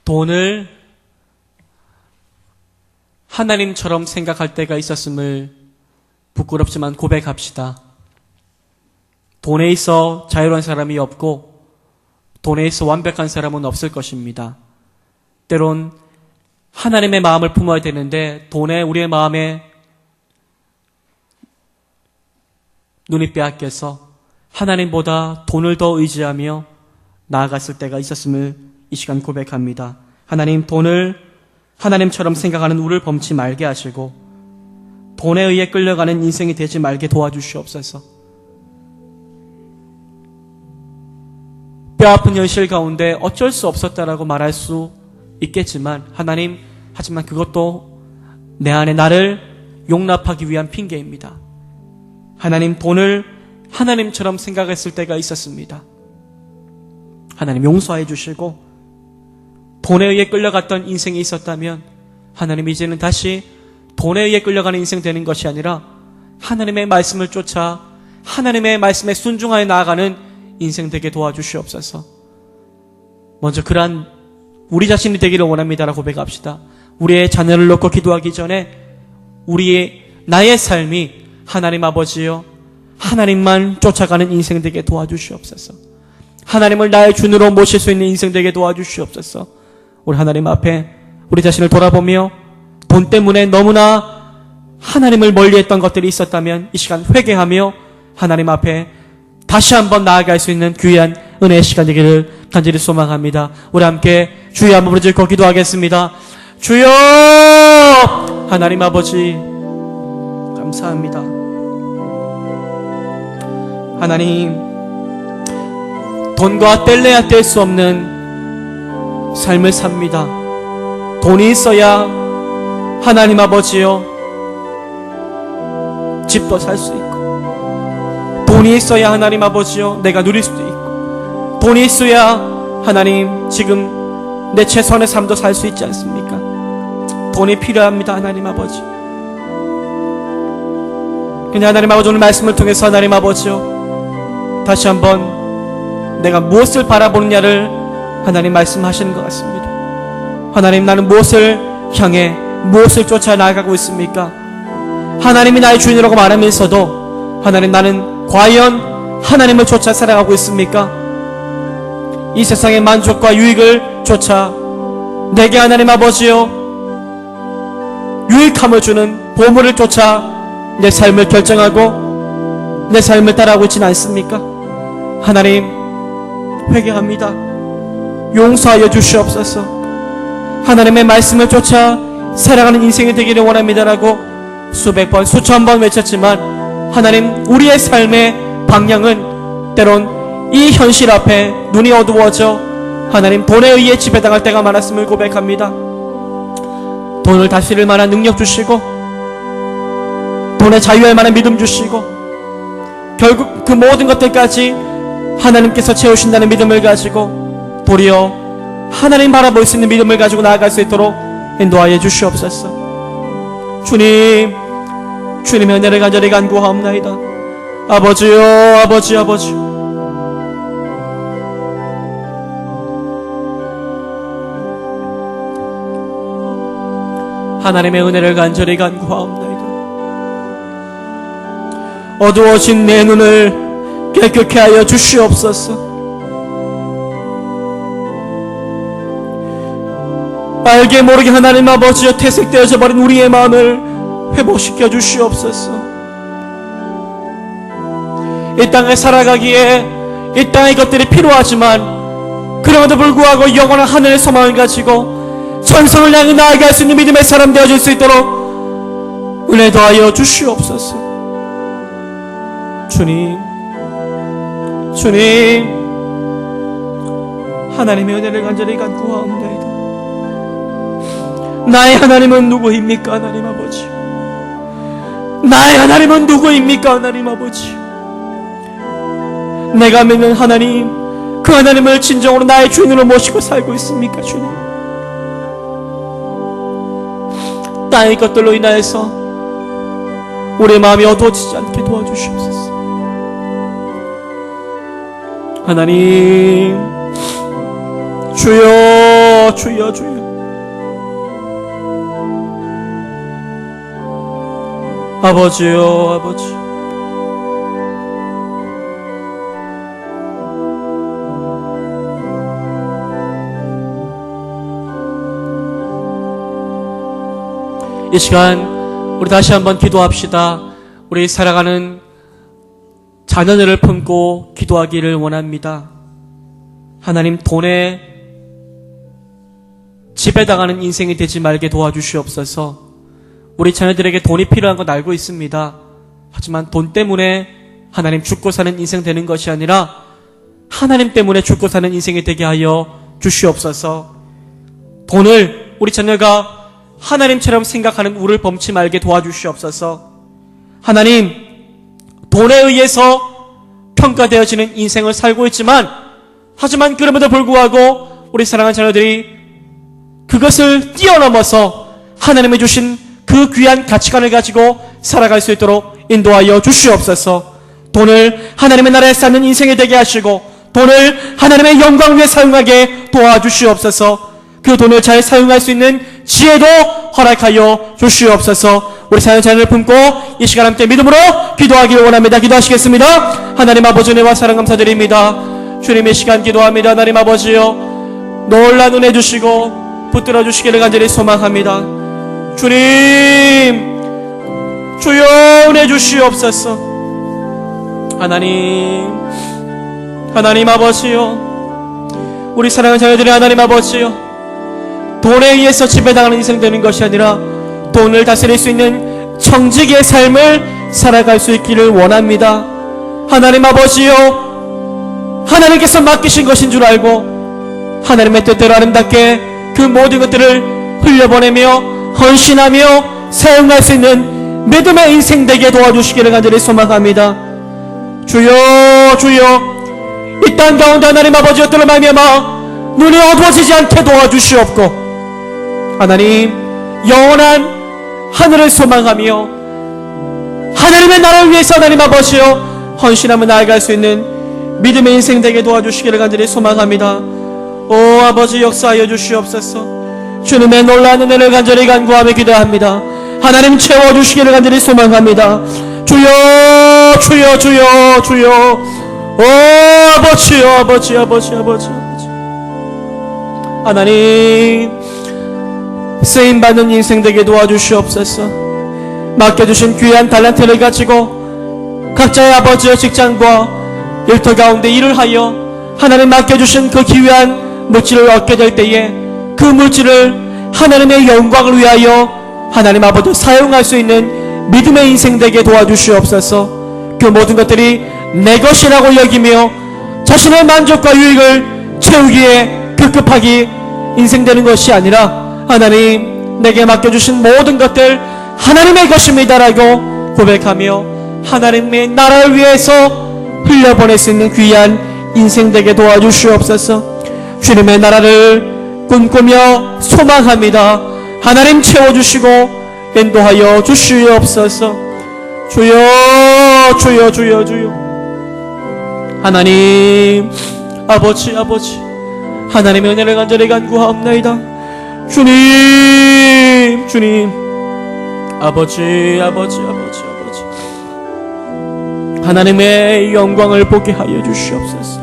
돈을 하나님처럼 생각할 때가 있었음을 부끄럽지만 고백합시다. 돈에 있어 자유로운 사람이 없고 돈에 있어 완벽한 사람은 없을 것입니다. 때론 하나님의 마음을 품어야 되는데 돈에 우리의 마음에 눈이 빼앗겨서 하나님보다 돈을 더 의지하며 나아갔을 때가 있었음을 이 시간 고백합니다. 하나님, 돈을 하나님처럼 생각하는 우리를 범치 말게 하시고 돈에 의해 끌려가는 인생이 되지 말게 도와주시옵소서. 뼈아픈 현실 가운데 어쩔 수 없었다라고 말할 수 있겠지만 하나님, 하지만 그것도 내 안에 나를 용납하기 위한 핑계입니다. 하나님, 돈을 하나님처럼 생각했을 때가 있었습니다. 하나님 용서해 주시고 돈에 의해 끌려갔던 인생이 있었다면 하나님 이제는 다시 돈에 의해 끌려가는 인생 되는 것이 아니라 하나님의 말씀을 쫓아 하나님의 말씀에 순종하여 나아가는 인생 되게 도와주시옵소서. 먼저 그러한 우리 자신이 되기를 원합니다라고 고백합시다. 우리의 자녀를 놓고 기도하기 전에 나의 삶이 하나님 아버지여 하나님만 쫓아가는 인생 되게 도와주시옵소서. 하나님을 나의 주인으로 모실 수 있는 인생 되게 도와주시옵소서. 우리 하나님 앞에 우리 자신을 돌아보며 돈 때문에 너무나 하나님을 멀리했던 것들이 있었다면 이 시간 회개하며 하나님 앞에 다시 한번 나아갈 수 있는 귀한 은혜의 시간 되기를 간절히 소망합니다. 우리 함께 주여 한번 부르짖고 기도하겠습니다. 주여! 하나님 아버지 감사합니다. 하나님, 돈과 뗄래야 뗄 수 없는 삶을 삽니다. 돈이 있어야 하나님 아버지요 집도 살 수 있고, 돈이 있어야 하나님 아버지요 내가 누릴 수도 있고, 돈이 있어야 하나님 지금 내 최선의 삶도 살 수 있지 않습니까? 돈이 필요합니다. 하나님 아버지, 그냥 하나님 아버지 오늘 말씀을 통해서 하나님 아버지요 다시 한번 내가 무엇을 바라보느냐를 하나님 말씀하시는 것 같습니다. 하나님, 나는 무엇을 향해 무엇을 쫓아 나아가고 있습니까? 하나님이 나의 주인이라고 말하면서도 하나님, 나는 과연 하나님을 쫓아 살아가고 있습니까? 이 세상의 만족과 유익을 쫓아 내게 하나님 아버지요 유익함을 주는 보물을 쫓아 내 삶을 결정하고 내 삶을 따라가고 있지는 않습니까? 하나님, 회개합니다. 용서하여 주시옵소서. 하나님의 말씀을 쫓아 살아가는 인생이 되기를 원합니다라고 수백 번 수천 번 외쳤지만 하나님, 우리의 삶의 방향은 때론 이 현실 앞에 눈이 어두워져 하나님 돈에 의해 지배당할 때가 많았음을 고백합니다. 돈을 다스릴 만한 능력 주시고 돈에 자유할 만한 믿음 주시고 결국 그 모든 것들까지 하나님께서 채우신다는 믿음을 가지고 도리어 하나님 바라볼 수 있는 믿음을 가지고 나아갈 수 있도록 인도하여 주시옵소서. 주님, 주님의 은혜를 간절히 간구하옵나이다. 아버지요, 아버지, 아버지, 하나님의 은혜를 간절히 간구하옵나이다. 어두워진 내 눈을 깨끗게 하여 주시옵소서. 알게 모르게 하나님 아버지여 퇴색되어져 버린 우리의 마음을 회복시켜 주시옵소서. 이 땅에 살아가기에 이 땅의 것들이 필요하지만 그럼에도 불구하고 영원한 하늘의 소망을 가지고 천성을 향해 나아갈 수 있는 믿음의 사람 되어줄 수 있도록 은혜 더하여 주시옵소서. 주님, 주님, 하나님의 은혜를 간절히 간구하옵나이다. 나의 하나님은 누구입니까? 하나님 아버지, 나의 하나님은 누구입니까? 하나님 아버지, 내가 믿는 하나님, 그 하나님을 진정으로 나의 주인으로 모시고 살고 있습니까? 주님, 땅의 것들로 인하여서 우리의 마음이 어두워지지 않게 도와주시옵소서. 하나님, 주여, 주여, 주여, 아버지요, 아버지, 이 시간 우리 다시 한번 기도합시다. 우리 살아가는 자녀들을 품고 기도하기를 원합니다. 하나님, 돈에 지배당하는 인생이 되지 말게 도와주시옵소서. 우리 자녀들에게 돈이 필요한 건 알고 있습니다. 하지만 돈 때문에 하나님 죽고 사는 인생 되는 것이 아니라 하나님 때문에 죽고 사는 인생이 되게 하여 주시옵소서. 돈을 우리 자녀가 하나님처럼 생각하는 우를 범치 말게 도와주시옵소서. 하나님, 돈에 의해서 평가되어지는 인생을 살고 있지만 하지만 그럼에도 불구하고 우리 사랑하는 자녀들이 그것을 뛰어넘어서 하나님이 주신 그 귀한 가치관을 가지고 살아갈 수 있도록 인도하여 주시옵소서. 돈을 하나님의 나라에 쌓는 인생이 되게 하시고 돈을 하나님의 영광 위에 사용하게 도와주시옵소서. 그 돈을 잘 사용할 수 있는 지혜도 허락하여 주시옵소서. 우리 사랑하는 자녀를 품고 이 시간 함께 믿음으로 기도하기를 원합니다. 기도하시겠습니다. 하나님 아버지, 은혜와 사랑 감사드립니다. 주님 이 시간 기도합니다. 하나님 아버지여, 놀란 은혜 주시고 붙들어 주시기를 간절히 소망합니다. 주님, 주여 은혜 주시옵소서. 하나님 아버지여, 우리 사랑하는 자녀들의 하나님 아버지여, 돈에 의해서 지배당하는 인생 되는 것이 아니라 돈을 다스릴 수 있는 청지기의 삶을 살아갈 수 있기를 원합니다. 하나님 아버지여, 하나님께서 맡기신 것인 줄 알고 하나님의 뜻대로 아름답게 그 모든 것들을 흘려보내며 헌신하며 사용할 수 있는 믿음의 인생 되게 도와주시기를 간절히 소망합니다. 주여, 주여, 이 땅 가운데 하나님 아버지여 들어 말미암아 눈이 어두워지지 않게 도와주시옵고, 하나님 영원한 하늘을 소망하며 하나님의 나라를 위해서 하나님 아버지여 헌신하며 나아갈 수 있는 믿음의 인생 되게 도와주시기를 간절히 소망합니다. 오 아버지, 역사하여 주시옵소서. 주님의 놀라운 은혜를 간절히 간구하며 기도합니다. 하나님 채워주시기를 간절히 소망합니다. 주여, 주여, 주여, 주여. 오 아버지요, 아버지, 아버지, 아버지, 아버지. 하나님 쓰임받는 인생 되게 도와주시옵소서. 맡겨주신 귀한 달란트를 가지고 각자의 아버지의 직장과 일터 가운데 일을 하여 하나님 맡겨주신 그 귀한 물질을 얻게 될 때에 그 물질을 하나님의 영광을 위하여 하나님 아버지 사용할 수 있는 믿음의 인생 되게 도와주시옵소서. 그 모든 것들이 내 것이라고 여기며 자신의 만족과 유익을 채우기에 급급하게 인생되는 것이 아니라 하나님 내게 맡겨주신 모든 것들 하나님의 것입니다라고 고백하며 하나님의 나라를 위해서 흘려보낼 수 있는 귀한 인생 되게 도와주시옵소서. 주님의 나라를 꿈꾸며 소망합니다. 하나님 채워주시고 인도하여 주시옵소서. 주여, 주여, 주여, 주여. 하나님 아버지, 아버지, 하나님의 은혜를 간절히 간구하옵나이다. 주님, 주님, 아버지, 아버지, 아버지, 아버지, 하나님의 영광을 보게 하여 주시옵소서.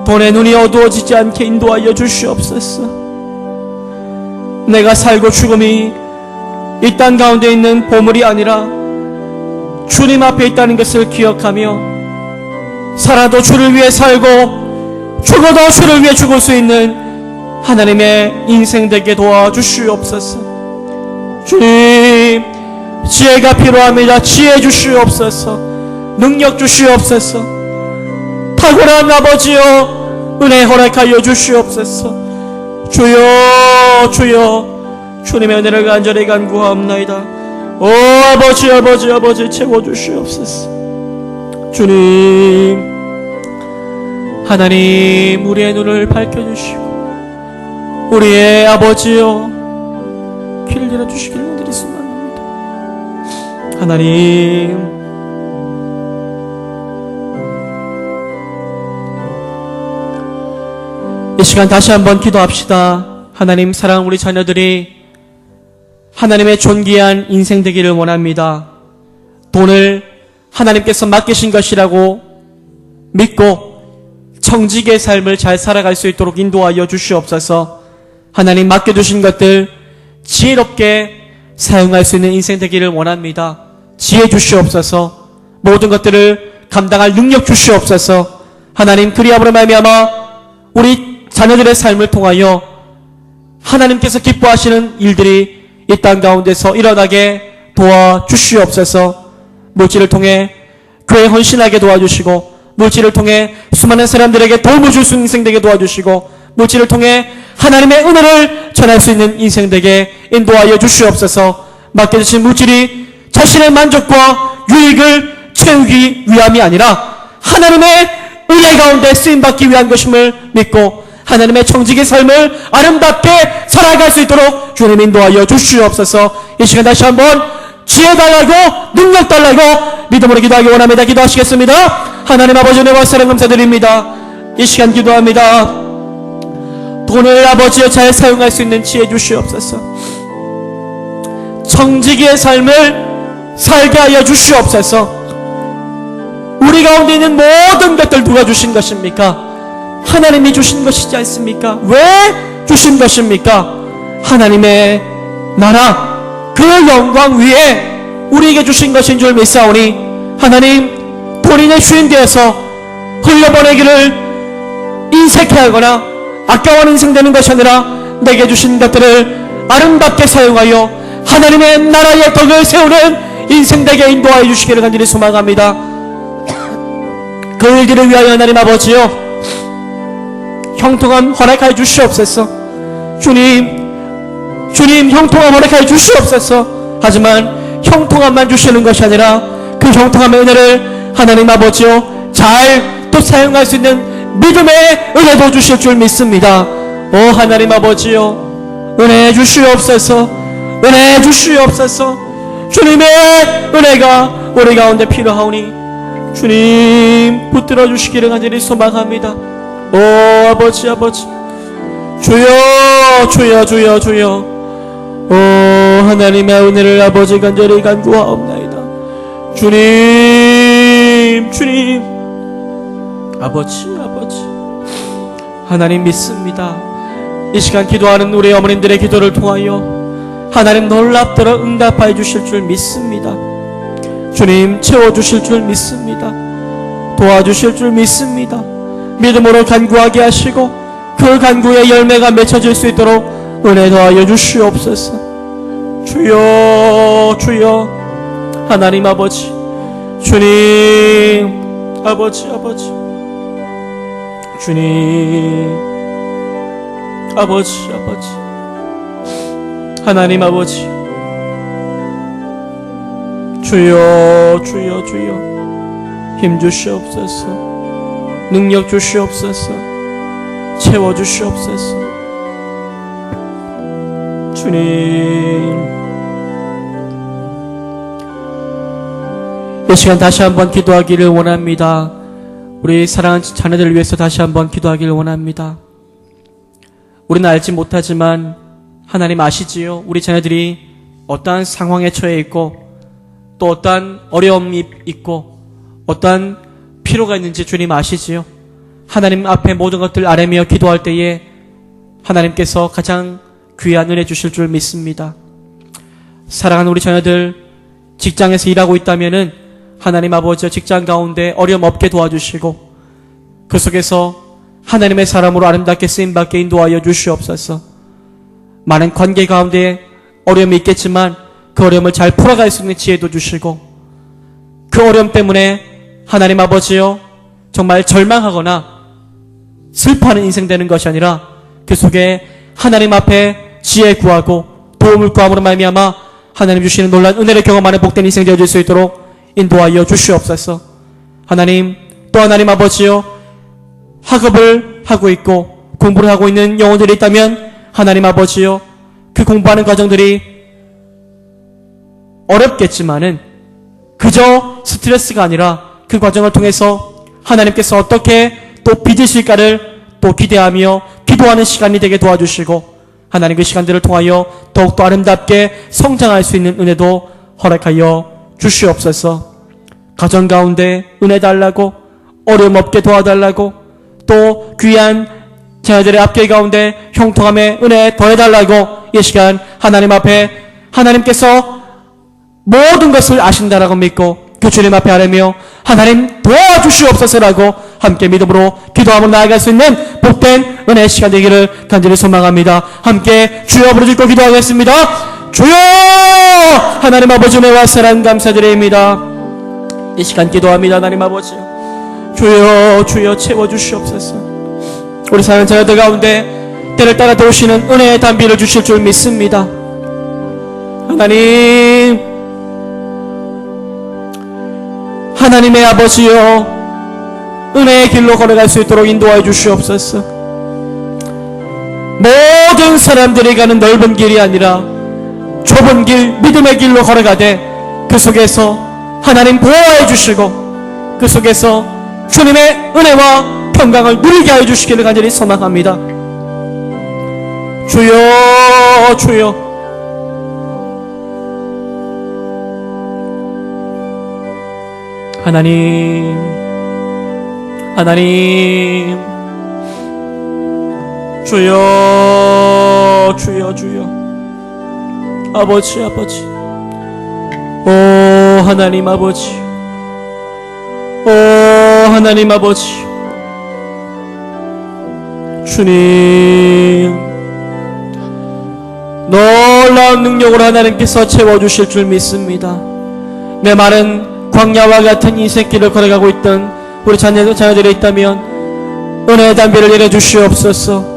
돈의 눈이 어두워지지 않게 인도하여 주시옵소서. 내가 살고 죽음이 이 땅 가운데 있는 보물이 아니라 주님 앞에 있다는 것을 기억하며 살아도 주를 위해 살고 죽어도 주를 위해 죽을 수 있는 하나님의 인생 되게 도와주시옵소서. 주님, 지혜가 필요합니다. 지혜 주시옵소서. 능력 주시옵소서. 탁월한 아버지여 은혜 허락하여 주시옵소서. 주여, 주여, 주님의 은혜를 간절히 간구하옵나이다. 오 아버지, 아버지, 아버지 채워주시옵소서. 주님, 하나님 우리의 눈을 밝혀주시고 우리의 아버지여 길을 열어주시기를 간절히 소망합니다. 하나님, 이 시간 다시 한번 기도합시다. 하나님, 사랑하는 우리 자녀들이 하나님의 존귀한 인생 되기를 원합니다. 돈을 하나님께서 맡기신 것이라고 믿고 청지기의 삶을 잘 살아갈 수 있도록 인도하여 주시옵소서. 하나님 맡겨주신 것들 지혜롭게 사용할 수 있는 인생 되기를 원합니다. 지혜 주시옵소서. 모든 것들을 감당할 능력 주시옵소서. 하나님, 그리함으로 말미암아 우리 자녀들의 삶을 통하여 하나님께서 기뻐하시는 일들이 이 땅 가운데서 일어나게 도와주시옵소서. 물질을 통해 교회 헌신하게 도와주시고, 물질을 통해 수많은 사람들에게 도움을 줄 수 있는 인생 되게 도와주시고, 물질을 통해 하나님의 은혜를 전할 수 있는 인생 되게 인도하여 주시옵소서. 맡겨주신 물질이 자신의 만족과 유익을 채우기 위함이 아니라 하나님의 은혜 가운데 쓰임받기 위한 것임을 믿고 하나님의 청지기의 삶을 아름답게 살아갈 수 있도록 주님 인도하여 주시옵소서. 이 시간 다시 한번 지혜 달라고 능력 달라고 믿음으로 기도하기 원합니다. 기도하시겠습니다. 하나님 아버지, 은혜와 사랑 감사드립니다. 이 시간 기도합니다. 돈을 아버지여 잘 사용할 수 있는 지혜 주시옵소서. 청지기의 삶을 살게 하여 주시옵소서. 우리 우리 가운데 있는 모든 것들 누가 주신 것입니까? 하나님이 주신 것이지 않습니까? 왜 주신 것입니까? 하나님의 나라 그 영광 위에 우리에게 주신 것인 줄 믿사오니 하나님 본인의 주인 되어서 흘려보내기를 인색해 하거나 아까운 인생되는 것이 아니라 내게 주신 것들을 아름답게 사용하여 하나님의 나라의 덕을 세우는 인생되게 인도하여 주시기를 간절히 소망합니다. 그 일들을 위하여 하나님 아버지요 형통함 허락하여 주시옵소서. 주님 형통함 허락하여 주시옵소서. 하지만 형통함만 주시는 것이 아니라 그 형통함의 은혜를 하나님 아버지요 잘 또 사용할 수 있는 믿음의 은혜도 주실 줄 믿습니다. 오 하나님 아버지요 은혜 주시옵소서. 은혜 주시옵소서. 주님의 은혜가 우리 가운데 필요하오니 주님 붙들어 주시기를 간절히 소망합니다. 오 아버지 주여 오 하나님의 은혜를 아버지 간절히 간구하옵나이다. 주님 아버지 하나님 믿습니다. 이 시간 기도하는 우리 어머님들의 기도를 통하여 하나님 놀랍도록 응답하여 주실 줄 믿습니다. 주님 채워주실 줄 믿습니다. 도와주실 줄 믿습니다. 믿음으로 간구하게 하시고 그 간구의 열매가 맺혀질 수 있도록 은혜 더하여 주시옵소서. 주여 하나님 아버지 주님 아버지 주님 아버지 하나님 아버지 주여 힘 주시옵소서. 능력 주시옵소서. 채워 주시옵소서. 주님 이 시간 다시 한번 기도하기를 원합니다. 우리 사랑하는 자녀들을 위해서 다시 한번 기도하기를 원합니다. 우리는 알지 못하지만 하나님 아시지요. 우리 자녀들이 어떠한 상황에 처해 있고 또 어떠한 어려움이 있고 어떠한 필요가 있는지 주님 아시지요. 하나님 앞에 모든 것들 아뢰며 기도할 때에 하나님께서 가장 귀한 은혜 주실 줄 믿습니다. 사랑하는 우리 자녀들 직장에서 일하고 있다면은 하나님 아버지 직장 가운데 어려움 없게 도와주시고 그 속에서 하나님의 사람으로 아름답게 쓰임받게 인도하여 주시옵소서. 많은 관계 가운데 어려움이 있겠지만 그 어려움을 잘 풀어갈 수 있는 지혜도 주시고 그 어려움 때문에 하나님 아버지요 정말 절망하거나 슬퍼하는 인생 되는 것이 아니라 그 속에 하나님 앞에 지혜 구하고 도움을 구함으로 말미암아 하나님 주시는 놀라운 은혜를 경험하는 복된 인생 되어질 수 있도록 인도하여 주시옵소서. 하나님 또 하나님 아버지요 학업을 하고 있고 공부를 하고 있는 영혼들이 있다면 하나님 아버지요 그 공부하는 과정들이 어렵겠지만은 그저 스트레스가 아니라 그 과정을 통해서 하나님께서 어떻게 또 빚으실까를 또 기대하며 기도하는 시간이 되게 도와주시고 하나님 그 시간들을 통하여 더욱더 아름답게 성장할 수 있는 은혜도 허락하여 주시옵소서. 가정 가운데 은혜 달라고 어려움 없게 도와달라고 또 귀한 자녀들의 앞길 가운데 형통함의 은혜 더해달라고 이 시간 하나님 앞에 하나님께서 모든 것을 아신다라고 믿고 그 주님 앞에 아뢰며 하나님 도와주시옵소서라고 함께 믿음으로 기도하며 나아갈 수 있는 복된 은혜의 시간 되기를 간절히 소망합니다. 함께 주여 부르짖고 기도하겠습니다. 주여 하나님 아버지 은혜와 사랑 감사드립니다. 이 시간 기도합니다. 하나님 아버지 주여 채워주시옵소서. 우리 사는 자녀들 가운데 때를 따라 도우시는 은혜의 담비를 주실 줄 믿습니다. 하나님의 아버지여 은혜의 길로 걸어갈 수 있도록 인도하여 주시옵소서. 모든 사람들이 가는 넓은 길이 아니라 좁은 길 믿음의 길로 걸어가되 그 속에서 하나님 보호해 주시고 그 속에서 주님의 은혜와 평강을 누리게 하여 주시기를 간절히 소망합니다. 주여 하나님 하나님, 주여, 주여, 주여. 아버지, 아버지. 오, 하나님 아버지. 오, 하나님 아버지. 주님, 놀라운 능력으로 하나님께서 채워주실 줄 믿습니다. 내 많은 광야와 같은 인생길을 걸어가고 있던 우리 자녀들이 있다면 은혜의 담비를 내려주시옵소서.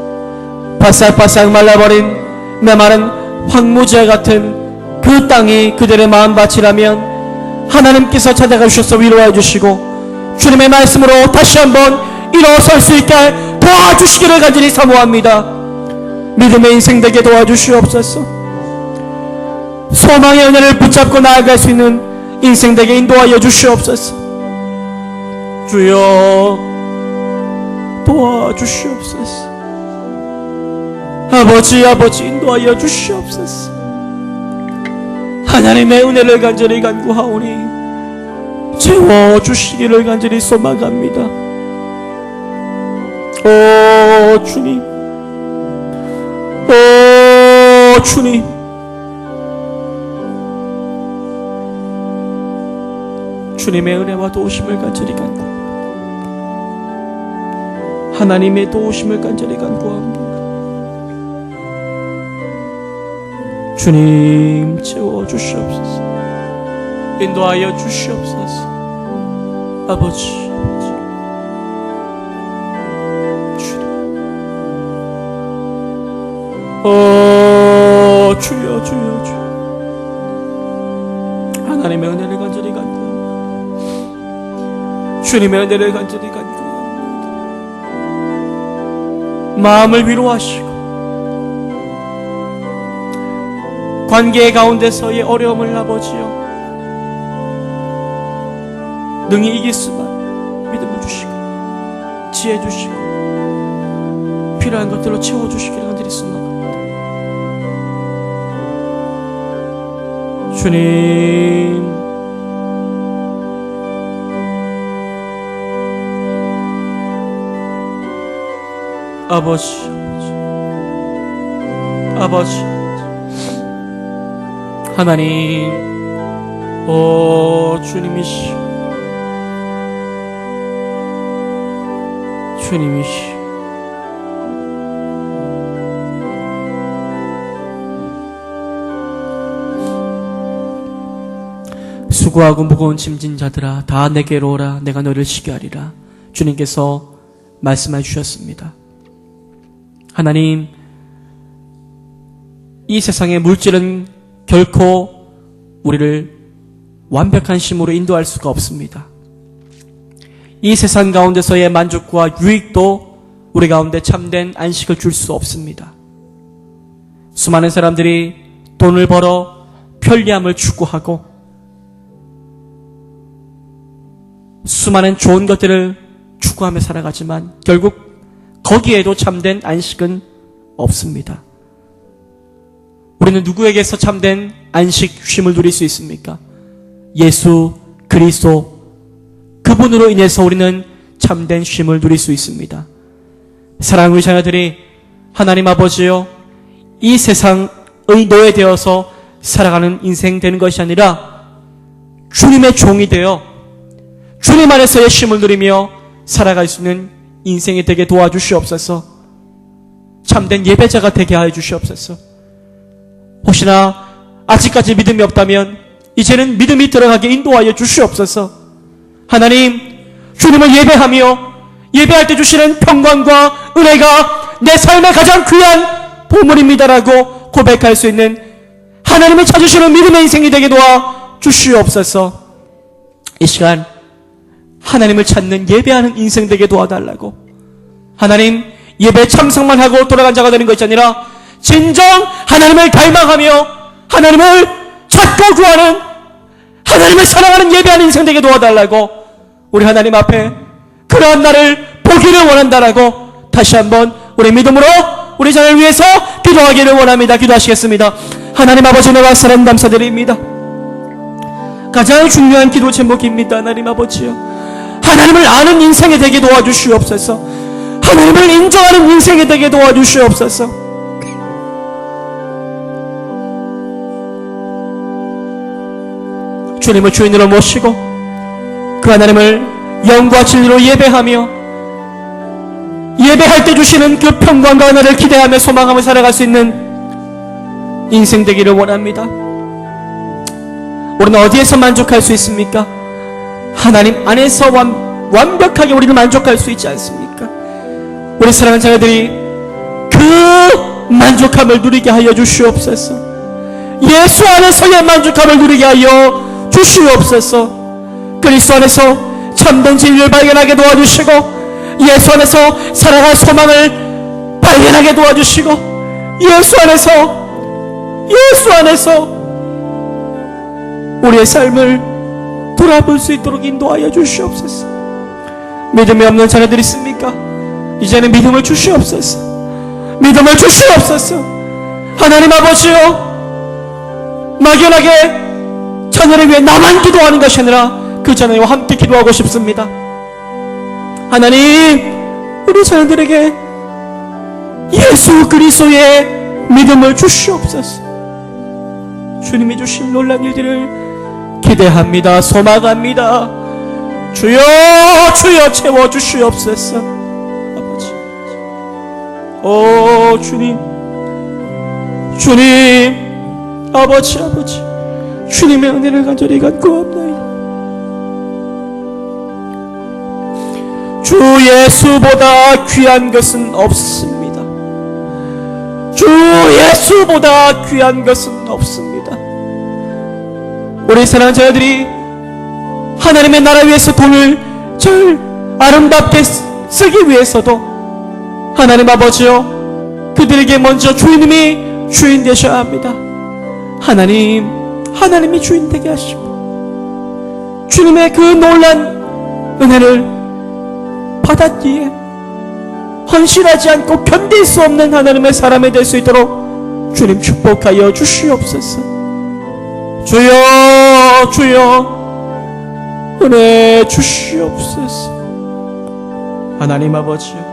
바싹바싹 말라버린 메마른 황무지와 같은 그 땅이 그들의 마음밭이라면 하나님께서 찾아가 주셔서 위로해 주시고 주님의 말씀으로 다시 한번 일어설 수 있게 도와주시기를 간절히 사모합니다. 믿음의 인생 되게 도와주시옵소서. 소망의 은혜를 붙잡고 나아갈 수 있는 인생 되게 인도하여 주시옵소서. 주여, 도와주시옵소서. 아버지, 아버지, 인도하여 주시옵소서. 하나님의 은혜를 간절히 간구하오니 채워주시기를 간절히 소망합니다. 오 주님, 오 주님, 주님의 은혜와 도우심을 간절히 간구합니다. 하나님의 도우심을 간절히 간구합니다. 주님, 채워주시옵소서. 인도하여 주시옵소서. 아버지, 아버지. 주님. 오, 주여, 주여, 주여. 하나님의 은혜를 간절히 간구합니다. 주님의 은혜를 간절히 간구합니다. 마음을 위로하시고 관계 가운데서의 어려움을 아버지여 능히 이길 수만 믿음을 주시고 지혜 주시고 필요한 것들로 채워주시기를 간절히 소망합니다. 주님, 아버지, 아버지, 하나님, 오 주님이시여, 주님이시여. 수고하고 무거운 짐진 자들아 다 내게로 오라. 내가 너를 쉬게 하리라. 주님께서 말씀해 주셨습니다. 하나님, 이 세상의 물질은 결코 우리를 완벽한 힘으로 인도할 수가 없습니다. 이 세상 가운데서의 만족과 유익도 우리 가운데 참된 안식을 줄 수 없습니다. 수많은 사람들이 돈을 벌어 편리함을 추구하고 수많은 좋은 것들을 추구하며 살아가지만 결국 거기에도 참된 안식은 없습니다. 우리는 누구에게서 참된 안식, 쉼을 누릴 수 있습니까? 예수 그리스도, 그분으로 인해서 우리는 참된 쉼을 누릴 수 있습니다. 사랑하는 우리 자녀들이 하나님 아버지여, 이 세상의 노예되어서 살아가는 인생 되는 것이 아니라 주님의 종이 되어 주님 안에서의 쉼을 누리며 살아갈 수 있는 인생이 되게 도와주시옵소서. 참된 예배자가 되게 하여 주시옵소서. 혹시나 아직까지 믿음이 없다면 이제는 믿음이 들어가게 인도하여 주시옵소서. 하나님, 주님을 예배하며 예배할 때 주시는 평강과 은혜가 내 삶의 가장 귀한 보물입니다라고 고백할 수 있는 하나님을 찾으시는 믿음의 인생이 되게 도와 주시옵소서. 이 시간 하나님을 찾는 예배하는 인생 되게 도와달라고. 하나님, 예배 참석만 하고 돌아간 자가 되는 것이 아니라 진정 하나님을 닮아가며 하나님을 찾고 구하는, 하나님을 사랑하는 예배하는 인생 되게 도와달라고. 우리 하나님 앞에 그러한 나를 보기를 원한다라고 다시 한번 우리 믿음으로 우리 자녀를 위해서 기도하기를 원합니다. 기도하시겠습니다. 하나님 아버지, 내가 사랑 감사드립니다. 가장 중요한 기도 제목입니다. 하나님 아버지요, 하나님을 아는 인생이 되게 도와주시옵소서. 하나님을 인정하는 인생이 되게 도와주시옵소서. 주님을 주인으로 모시고 그 하나님을 영과 진리로 예배하며 예배할 때 주시는 그 평강과 은혜를 기대하며 소망하며 살아갈 수 있는 인생 되기를 원합니다. 우리는 어디에서 만족할 수 있습니까? 하나님 안에서 완벽하게 우리는 만족할 수 있지 않습니까? 우리 사랑하는 자녀들이 그 만족함을 누리게 하여 주시옵소서. 예수 안에서의 만족함을 누리게 하여 주시옵소서. 그리스도 안에서 참된 진리를 발견하게 도와주시고 예수 안에서 살아갈 소망을 발견하게 도와주시고 예수 안에서 우리의 삶을 돌아볼 수 있도록 인도하여 주시옵소서. 믿음이 없는 자녀들 있습니까? 이제는 믿음을 주시옵소서. 믿음을 주시옵소서. 하나님 아버지요, 막연하게 자녀를 위해 나만 기도하는 것이 아니라 그 자녀와 함께 기도하고 싶습니다. 하나님, 우리 자녀들에게 예수 그리스도의 믿음을 주시옵소서. 주님이 주신 놀라운 일들을 기대합니다. 소망합니다. 주여 주여 채워주시옵소서. 아버지, 오 주님, 아버지, 주님의 은혜를 간절히 간구합니다. 주 예수보다 귀한 것은 없습니다. 주 예수보다 귀한 것은 없습니다. 우리 사랑하는 자녀들이 하나님의 나라 위해서 돈을 절 아름답게 쓰기 위해서도 하나님 아버지요, 그들에게 먼저 주님이 주인 되셔야 합니다. 하나님이 주인 되게 하시고 주님의 그 놀란 은혜를 받았기에 헌신하지 않고 견딜 수 없는 하나님의 사람이 될 수 있도록 주님 축복하여 주시옵소서. 주여 은혜 주시옵소서. 하나님 아버지요,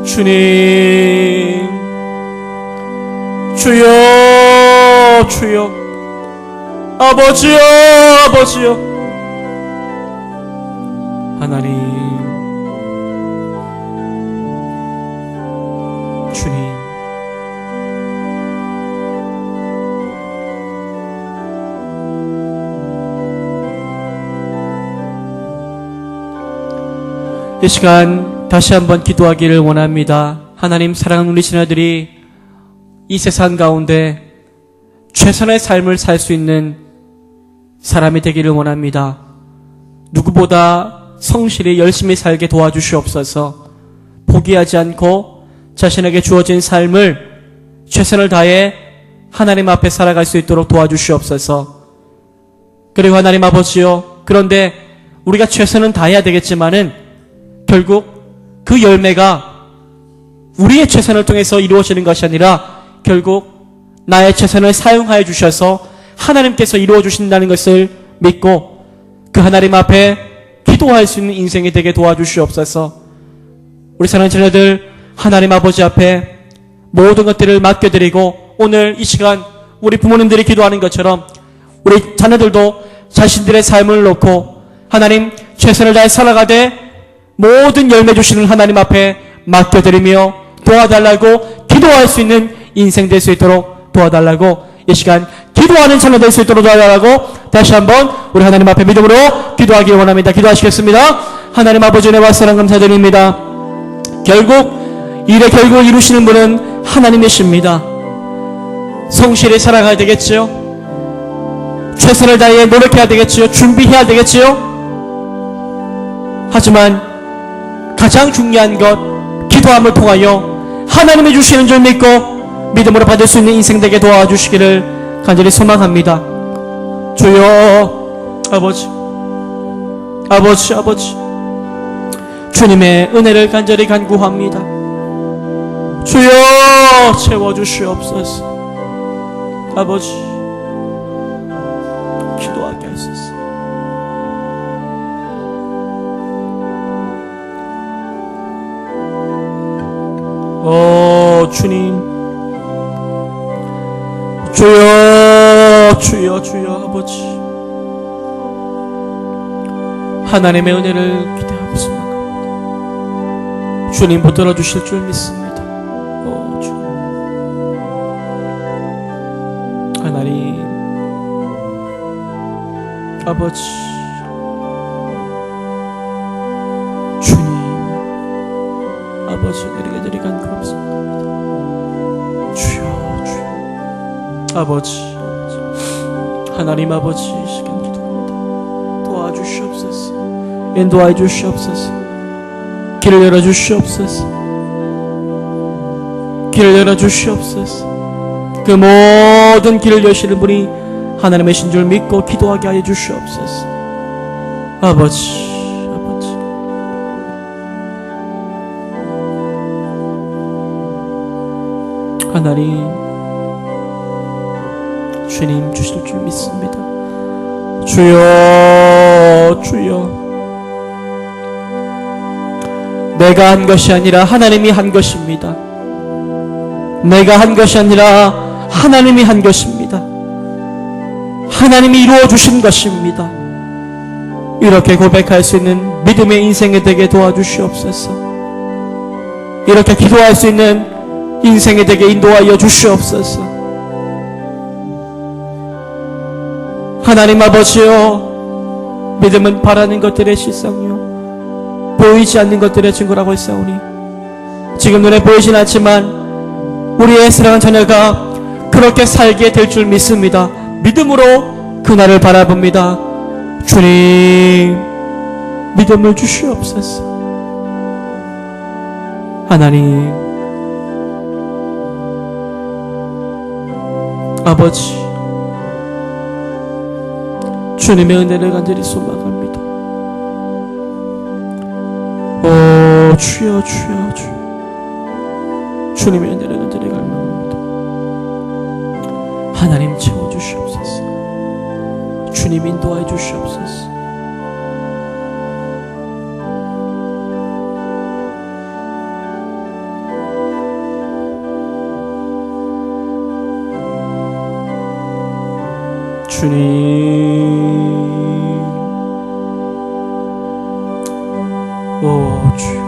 주님, 주여 아버지요, 하나님, 주님, 이 시간 다시 한번 기도하기를 원합니다. 하나님, 사랑하는 우리 자녀들이 이 세상 가운데 최선의 삶을 살 수 있는 사람이 되기를 원합니다. 누구보다 성실히 열심히 살게 도와주시옵소서. 포기하지 않고 자신에게 주어진 삶을 최선을 다해 하나님 앞에 살아갈 수 있도록 도와주시옵소서. 그리고 하나님 아버지요, 그런데 우리가 최선은 다해야 되겠지만은 결국 그 열매가 우리의 최선을 통해서 이루어지는 것이 아니라 결국 나의 최선을 사용하여 주셔서 하나님께서 이루어 주신다는 것을 믿고 그 하나님 앞에 기도할 수 있는 인생이 되게 도와주시옵소서. 우리 사랑하는 자녀들, 하나님 아버지 앞에 모든 것들을 맡겨드리고 오늘 이 시간 우리 부모님들이 기도하는 것처럼 우리 자녀들도 자신들의 삶을 놓고 하나님 최선을 다해 살아가되 모든 열매 주시는 하나님 앞에 맡겨드리며 도와달라고 기도할 수 있는 인생 될 수 있도록 도와달라고, 이 시간 기도하는 자녀 될 수 있도록 도와달라고 다시 한번 우리 하나님 앞에 믿음으로 기도하기를 원합니다. 기도하시겠습니다. 하나님 아버지, 은혜와 사랑 감사드립니다. 결국 이루시는 분은 하나님이십니다. 성실히 살아가야 되겠지요. 최선을 다해 노력해야 되겠지요. 준비해야 되겠지요. 하지만 가장 중요한 것, 기도함을 통하여 하나님이 주시는 줄 믿고 믿음으로 받을 수 있는 인생 되게 도와주시기를 간절히 소망합니다. 주여, 아버지, 주님의 은혜를 간절히 간구합니다. 주여 채워주시옵소서. 아버지 기도하게 하소서. 주님 주여 주여 주여 아버지 하나님의 은혜를 기대하옵소서. 주님 붙들어 주실 줄 믿습니다. 주님 하나님 아버지 주님 아버지 내리게 간구합니다. 주여 주여 아버지 하나님 아버지 시간 기도합니다. 도와주시옵소서. 인도하여 주시옵소서. 길을 열어주시옵소서. 길을 열어주시옵소서. 그 모든 길을 여시는 분이 하나님의 신 줄 믿고 기도하게 하여 주시옵소서. 아버지 하나님 주님 주실 줄 믿습니다. 주여 주여 내가 한 것이 아니라 하나님이 한 것입니다. 내가 한 것이 아니라 하나님이 한 것입니다. 하나님이 이루어 주신 것입니다. 이렇게 고백할 수 있는 믿음의 인생이 되게 도와주시옵소서. 이렇게 기도할 수 있는 인생이 되게 인도하여 주시옵소서. 하나님 아버지여 믿음은 바라는 것들의 실상이요 보이지 않는 것들의 증거라고 했사오니 지금 눈에 보이진 않지만 우리의 사랑하는 자녀가 그렇게 살게 될 줄 믿습니다. 믿음으로 그날을 바라봅니다. 주님 믿음을 주시옵소서. 하나님 아버지 주님의 은혜를 간절히 소망합니다. 주여 주여 주여 주님의 은혜를 간절히 갈망합니다. 하나님 채워주시옵소서. 주님 인도하여 주시옵소서. 주님 주여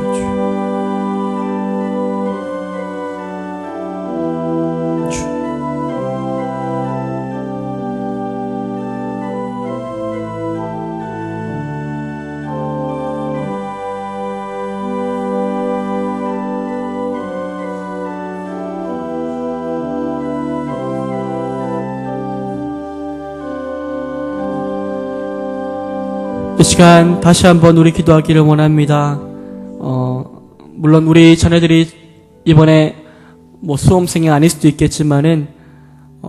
이 시간 다시 한번 우리 기도하기를 원합니다. 물론 우리 자녀들이 이번에 수험생이 아닐 수도 있겠지만은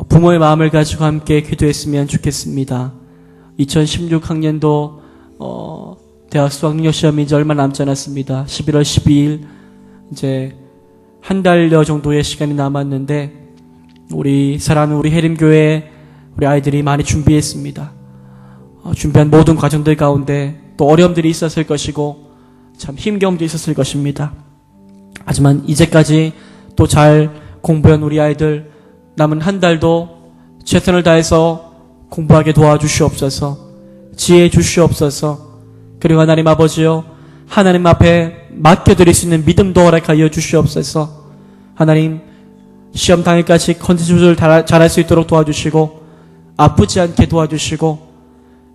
부모의 마음을 가지고 함께 기도했으면 좋겠습니다. 2016학년도 대학 수학능력 시험이 이제 얼마 남지 않았습니다. 11월 12일 이제 한 달여 정도의 시간이 남았는데 우리 사랑하는 우리 해림교회 우리 아이들이 많이 준비했습니다. 준비한 모든 과정들 가운데 또 어려움들이 있었을 것이고 참 힘겨움도 있었을 것입니다. 하지만 이제까지 또 잘 공부한 우리 아이들 남은 한 달도 최선을 다해서 공부하게 도와주시옵소서. 지혜해 주시옵소서. 그리고 하나님 아버지요 하나님 앞에 맡겨드릴 수 있는 믿음도 허락하여 주시옵소서. 하나님 시험 당일까지 컨디션 조절 잘할 수 있도록 도와주시고 아프지 않게 도와주시고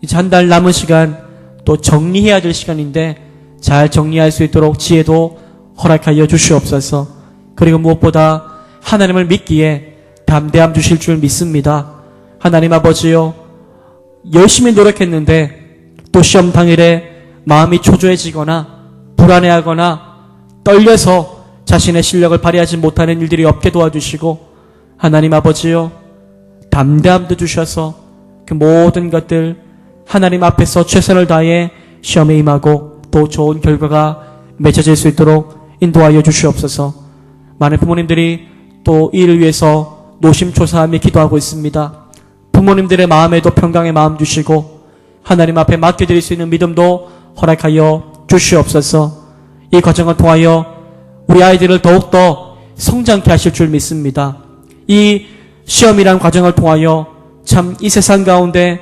이제 한 달 남은 시간 또 정리해야 될 시간인데 잘 정리할 수 있도록 지혜도 허락하여 주시옵소서. 그리고 무엇보다 하나님을 믿기에 담대함 주실 줄 믿습니다. 하나님 아버지요 열심히 노력했는데 또 시험 당일에 마음이 초조해지거나 불안해하거나 떨려서 자신의 실력을 발휘하지 못하는 일들이 없게 도와주시고 하나님 아버지요 담대함도 주셔서 그 모든 것들 하나님 앞에서 최선을 다해 시험에 임하고 또 좋은 결과가 맺어질 수 있도록 인도하여 주시옵소서. 많은 부모님들이 또 이를 위해서 노심초사하며 기도하고 있습니다. 부모님들의 마음에도 평강의 마음 주시고 하나님 앞에 맡겨드릴 수 있는 믿음도 허락하여 주시옵소서. 이 과정을 통하여 우리 아이들을 더욱더 성장케 하실 줄 믿습니다. 이 시험이란 과정을 통하여 참 이 세상 가운데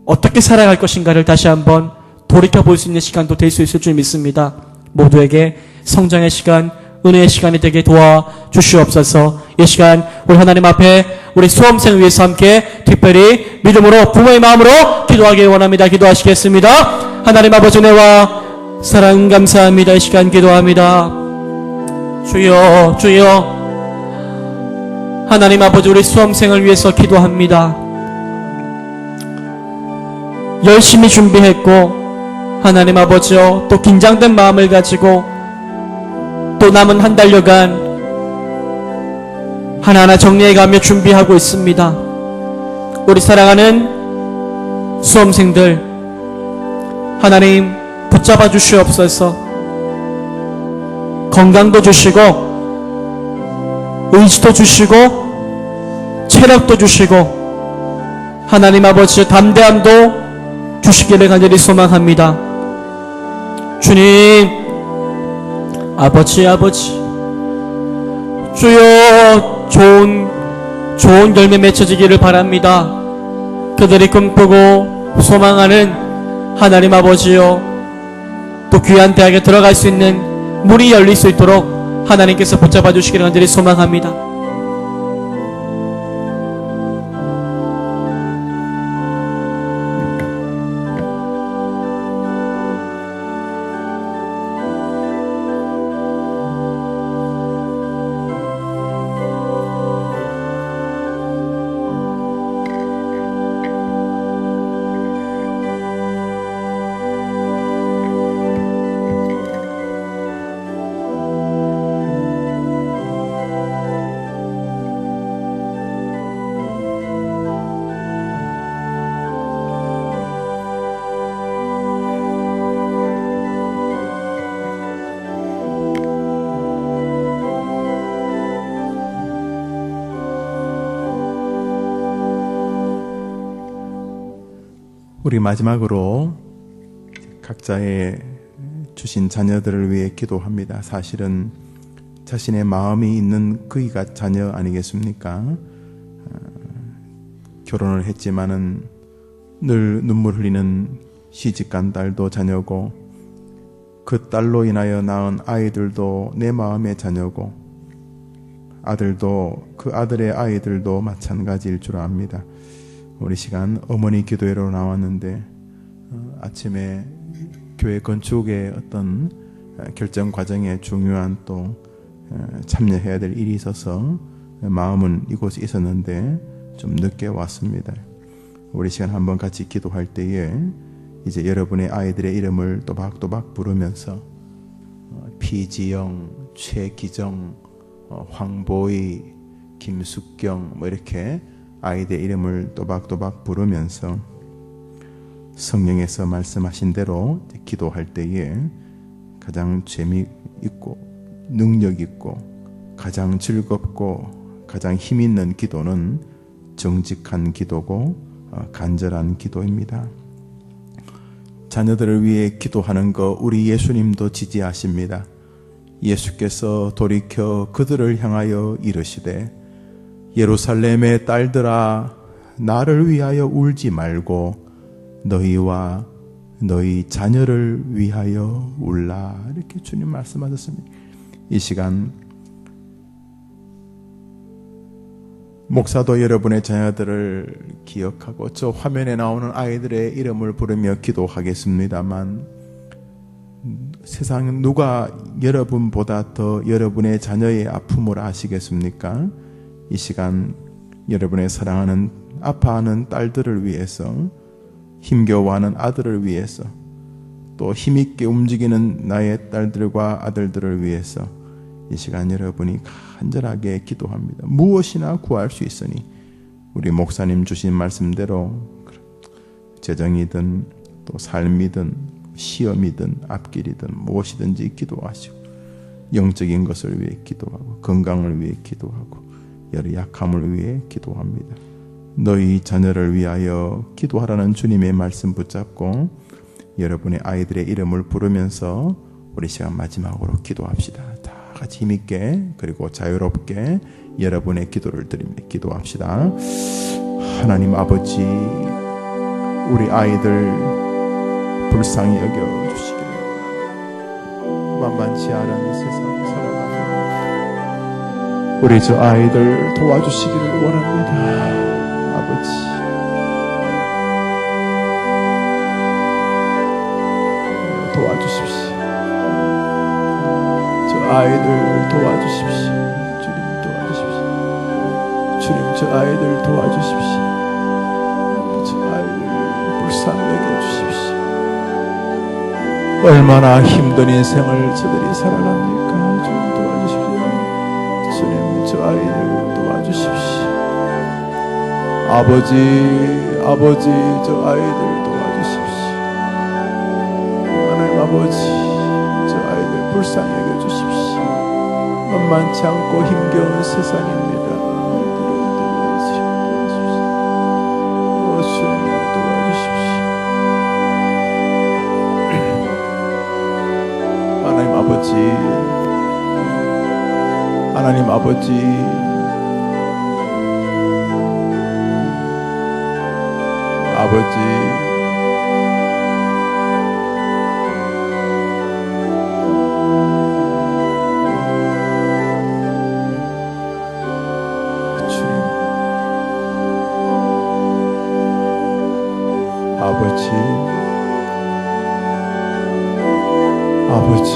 어떻게 살아갈 것인가를 다시 한번 돌이켜볼 수 있는 시간도 될 수 있을 줄 믿습니다. 모두에게 성장의 시간, 은혜의 시간이 되게 도와주시옵소서. 이 시간 우리 하나님 앞에 우리 수험생을 위해서 함께 특별히 믿음으로 부모의 마음으로 기도하기 원합니다. 기도하시겠습니다. 하나님 아버지 은혜와 사랑 감사합니다. 이 시간 기도합니다. 주여 주여, 하나님 아버지 우리 수험생을 위해서 기도합니다. 열심히 준비했고 하나님 아버지요, 또 긴장된 마음을 가지고 또 남은 한 달여간 하나하나 정리해가며 준비하고 있습니다. 우리 사랑하는 수험생들, 하나님 붙잡아 주시옵소서. 건강도 주시고 의지도 주시고 체력도 주시고 하나님 아버지의 담대함도 주시기를 간절히 소망합니다. 주님, 아버지 주여, 좋은 열매 맺혀지기를 바랍니다. 그들이 꿈꾸고 소망하는 하나님 아버지요, 또 귀한 대학에 들어갈 수 있는 문이 열릴 수 있도록 하나님께서 붙잡아 주시기를 간절히 소망합니다. 우리 마지막으로 각자의 주신 자녀들을 위해 기도합니다. 사실은 자신의 마음이 있는 그이가 자녀 아니겠습니까? 결혼을 했지만은 늘 눈물 흘리는 시집간 딸도 자녀고, 그 딸로 인하여 낳은 아이들도 내 마음의 자녀고, 아들도 그 아들의 아이들도 마찬가지일 줄 압니다. 우리 시간 어머니 기도회로 나왔는데 아침에 교회 건축의 어떤 결정 과정에 중요한 또 참여해야 될 일이 있어서 마음은 이곳에 있었는데 좀 늦게 왔습니다. 우리 시간 한번 같이 기도할 때에 이제 여러분의 아이들의 이름을 또박또박 부르면서 피지영, 최기정, 황보희, 김숙경 뭐 이렇게 아이들 이름을 또박또박 부르면서 성령에서 말씀하신 대로 기도할 때에 가장 재미있고 능력있고 가장 즐겁고 가장 힘있는 기도는 정직한 기도고 간절한 기도입니다. 자녀들을 위해 기도하는 거 우리 예수님도 지지하십니다. 예수께서 돌이켜 그들을 향하여 이르시되 예루살렘의 딸들아, 나를 위하여 울지 말고 너희와 너희 자녀를 위하여 울라. 이렇게 주님 말씀하셨습니다. 이 시간 목사도 여러분의 자녀들을 기억하고 저 화면에 나오는 아이들의 이름을 부르며 기도하겠습니다만, 세상 누가 여러분보다 더 여러분의 자녀의 아픔을 아시겠습니까? 이 시간 여러분의 사랑하는 아파하는 딸들을 위해서, 힘겨워하는 아들을 위해서, 또 힘있게 움직이는 나의 딸들과 아들들을 위해서 이 시간 여러분이 간절하게 기도합니다. 무엇이나 구할 수 있으니 우리 목사님 주신 말씀대로 재정이든 또 삶이든 시험이든 앞길이든 무엇이든지 기도하시고, 영적인 것을 위해 기도하고 건강을 위해 기도하고 여러 약함을 위해 기도합니다. 너희 자녀를 위하여 기도하라는 주님의 말씀 붙잡고 여러분의 아이들의 이름을 부르면서 우리 시간 마지막으로 기도합시다. 다 같이 힘있게 그리고 자유롭게 여러분의 기도를 드리며 기도합시다. 하나님 아버지, 우리 아이들 불쌍히 여겨주시기를 만만치 않은 세상 살아가며 우리 저 아이들 도와주시기를 원합니다. 아버지, 도와주십시오. 저 아이들 도와주십시오. 주님 도와주십시오. 주님 저 아이들 도와주십시오. 저 아이들 불쌍히 여겨주십시오. 얼마나 힘든 인생을 저들이 살아갑니까? 주님 도와주십시오. 주님 저 아이들 도와주십시오. 아버지 저 아이들 도와주십시오. 하나님 아버지, 저 아이들 불쌍히 여겨주십시오. 만만치 않고 힘겨운 세상입니다. 주님 도와주십시오. 하나님 아버지, 하나님 아버지, 아버지, 주님, 아버지, 아버지,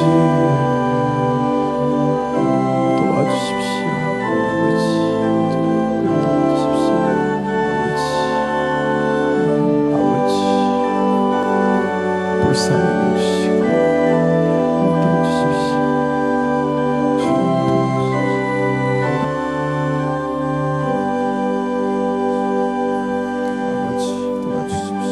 도와주십시오. 아버지, 도와주십시오. 아버지, 불쌍히 여기시고 도와주십시오. 주님 도와주십시오. 아버지 도와주십시오.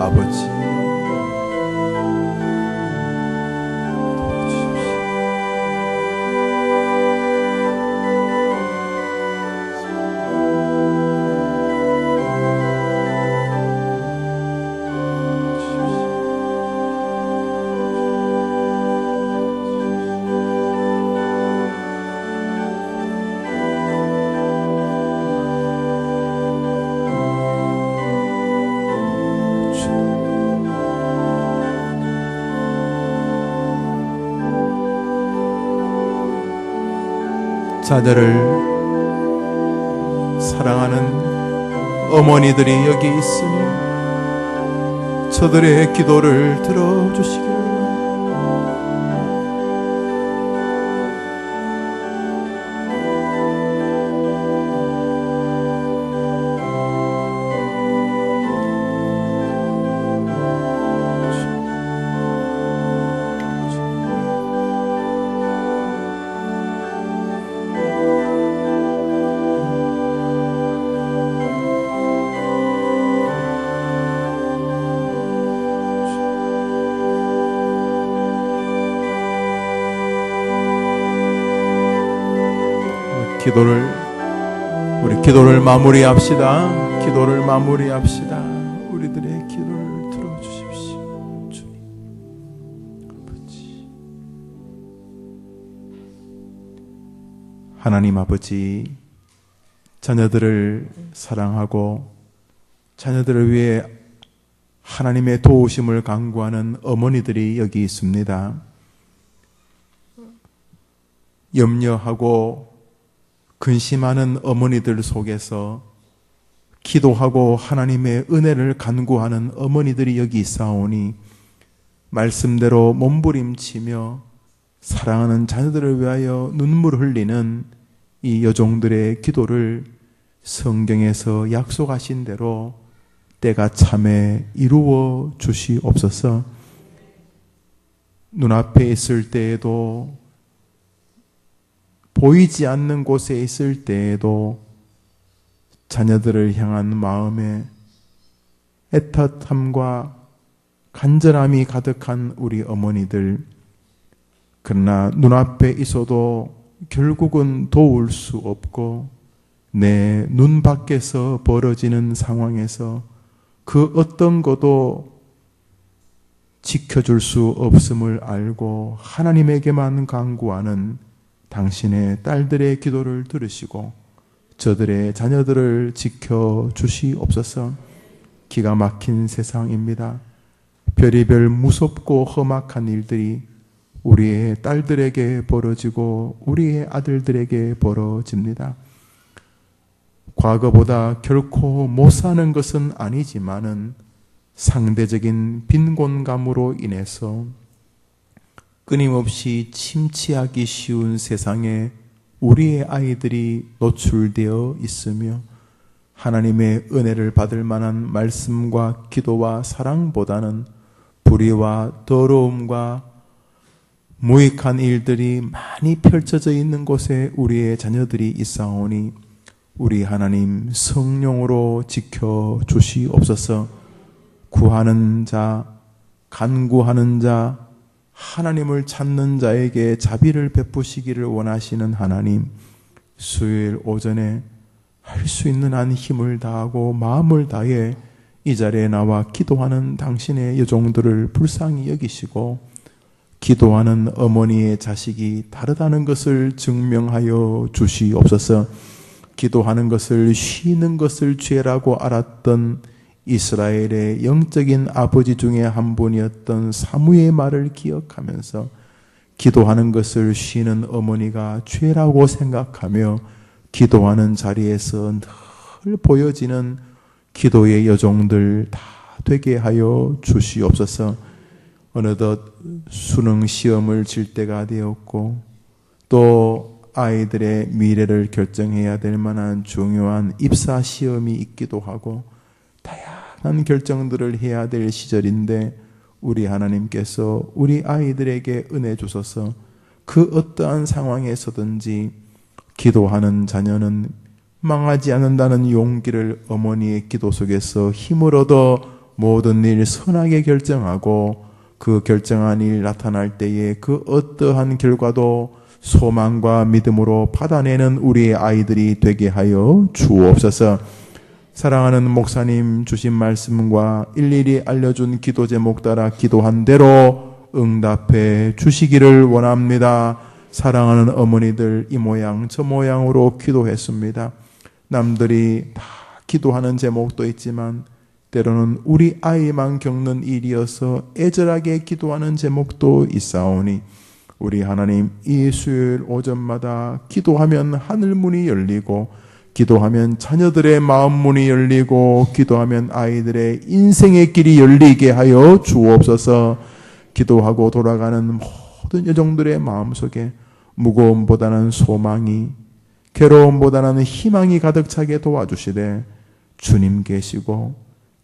아버지, 자녀를 사랑하는 어머니들이 여기 있으니 저들의 기도를 들어주시기를 기도를 우리 기도를 마무리합시다. 기도를 마무리합시다. 우리들의 기도를 들어주십시오. 주님, 아버지. 하나님 아버지, 자녀들을 사랑하고 자녀들을 위해 하나님의 도우심을 간구하는 어머니들이 여기 있습니다. 염려하고 근심하는 어머니들 속에서 기도하고 하나님의 은혜를 간구하는 어머니들이 여기 있사오니 말씀대로 몸부림치며 사랑하는 자녀들을 위하여 눈물 흘리는 이 여종들의 기도를 성경에서 약속하신 대로 때가 참에 이루어 주시옵소서. 눈앞에 있을 때에도 보이지 않는 곳에 있을 때에도 자녀들을 향한 마음에 애틋함과 간절함이 가득한 우리 어머니들, 그러나 눈앞에 있어도 결국은 도울 수 없고 내 눈 밖에서 벌어지는 상황에서 그 어떤 것도 지켜줄 수 없음을 알고 하나님에게만 간구하는 당신의 딸들의 기도를 들으시고 저들의 자녀들을 지켜주시옵소서. 기가 막힌 세상입니다. 별의별 무섭고 험악한 일들이 우리의 딸들에게 벌어지고 우리의 아들들에게 벌어집니다. 과거보다 결코 못 사는 것은 아니지만은 상대적인 빈곤감으로 인해서 끊임없이 침체하기 쉬운 세상에 우리의 아이들이 노출되어 있으며 하나님의 은혜를 받을 만한 말씀과 기도와 사랑보다는 불의와 더러움과 무익한 일들이 많이 펼쳐져 있는 곳에 우리의 자녀들이 있사오니 우리 하나님 성령으로 지켜주시옵소서. 구하는 자, 간구하는 자, 하나님을 찾는 자에게 자비를 베푸시기를 원하시는 하나님, 수요일 오전에 할 수 있는 한 힘을 다하고 마음을 다해 이 자리에 나와 기도하는 당신의 여종들을 불쌍히 여기시고 기도하는 어머니의 자식이 다르다는 것을 증명하여 주시옵소서. 기도하는 것을 쉬는 것을 죄라고 알았던 이스라엘의 영적인 아버지 중에 한 분이었던 사무의 말을 기억하면서 기도하는 것을 쉬는 어머니가 죄라고 생각하며 기도하는 자리에서 늘 보여지는 기도의 여종들 다 되게 하여 주시옵소서. 어느덧 수능 시험을 칠 때가 되었고 또 아이들의 미래를 결정해야 될 만한 중요한 입사 시험이 있기도 하고 다양한 결정들을 해야 될 시절인데 우리 하나님께서 우리 아이들에게 은혜 주셔서 그 어떠한 상황에서든지 기도하는 자녀는 망하지 않는다는 용기를 어머니의 기도 속에서 힘을 얻어 모든 일 선하게 결정하고 그 결정한 일 나타날 때에 그 어떠한 결과도 소망과 믿음으로 받아내는 우리의 아이들이 되게 하여 주옵소서. 사랑하는 목사님 주신 말씀과 일일이 알려준 기도 제목 따라 기도한 대로 응답해 주시기를 원합니다. 사랑하는 어머니들 이 모양 저 모양으로 기도했습니다. 남들이 다 기도하는 제목도 있지만 때로는 우리 아이만 겪는 일이어서 애절하게 기도하는 제목도 있사오니 우리 하나님 이 수요일 오전마다 기도하면 하늘문이 열리고 기도하면 자녀들의 마음문이 열리고 기도하면 아이들의 인생의 길이 열리게 하여 주옵소서. 기도하고 돌아가는 모든 여종들의 마음속에 무거움보다는 소망이, 괴로움보다는 희망이 가득 차게 도와주시되 주님 계시고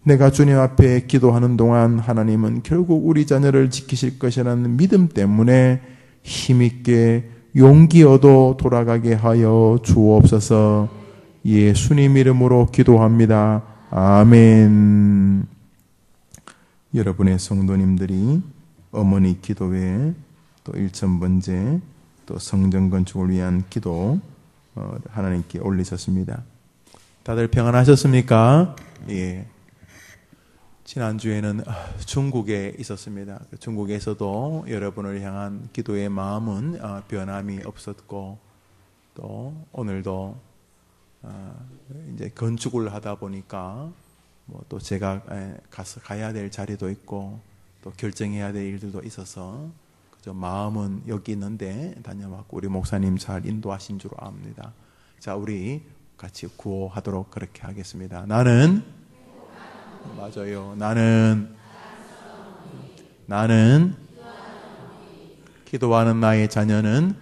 내가 주님 앞에 기도하는 동안 하나님은 결국 우리 자녀를 지키실 것이라는 믿음 때문에 힘있게 용기 얻어 돌아가게 하여 주옵소서. 예수님 이름으로 기도합니다. 아멘. 여러분의 성도님들이 어머니 기도회 또 1,000번째 또 성전 건축을 위한 기도 하나님께 올리셨습니다. 다들 평안하셨습니까? 예. 지난주에는 중국에 있었습니다. 중국에서도 여러분을 향한 기도의 마음은 변함이 없었고, 또 오늘도 이제 건축을 하다 보니까 또 제가 가야 될 자리도 있고 또 결정해야 될 일들도 있어서 그저 마음은 여기 있는데 다녀왔고, 우리 목사님 잘 인도하신 줄 압니다. 자, 우리 같이 구호하도록 그렇게 하겠습니다. 나는 기도하는 나의 자녀는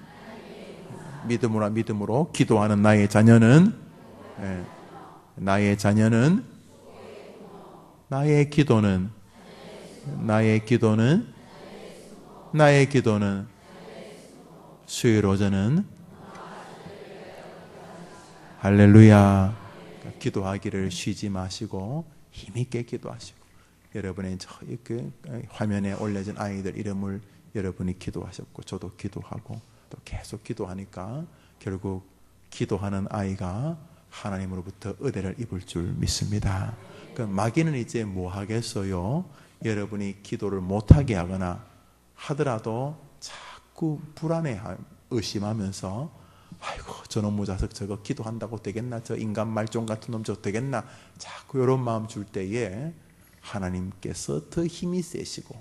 믿음으로 기도하는 나의 자녀는 나의 기도는 수요일 오전은 할렐루야. 기도하기를 쉬지 마시고 힘있게 기도하시고, 여러분의 저 화면에 올려진 아이들 이름을 여러분이 기도하셨고 저도 기도하고 또 계속 기도하니까 결국 기도하는 아이가 하나님으로부터 은혜를 입을 줄 믿습니다. 그 마귀는 이제 뭐 하겠어요? 여러분이 기도를 못하게 하거나 하더라도 자꾸 불안해 의심하면서, 아이고 저놈 무자석 저거 기도한다고 되겠나, 저 인간 말종 같은 놈 저거 되겠나, 자꾸 이런 마음 줄 때에 하나님께서 더 힘이 세시고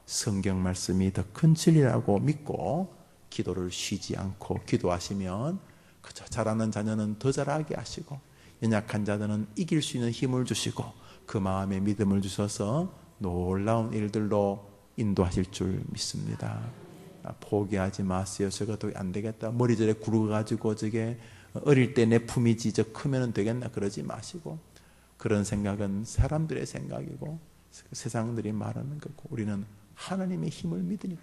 성경 말씀이 더 큰 진리라고 믿고 기도를 쉬지 않고 기도하시면 그저 잘하는 자녀는 더 잘하게 하시고 연약한 자들은 이길 수 있는 힘을 주시고 그 마음에 믿음을 주셔서 놀라운 일들로 인도하실 줄 믿습니다. 포기하지 마세요. 저것도 안 되겠다, 머리절에 굵어가지고 저게 어릴 때 내 품이지 저 크면 되겠나, 그러지 마시고, 그런 생각은 사람들의 생각이고 세상들이 말하는 거고, 우리는 하나님의 힘을 믿으니까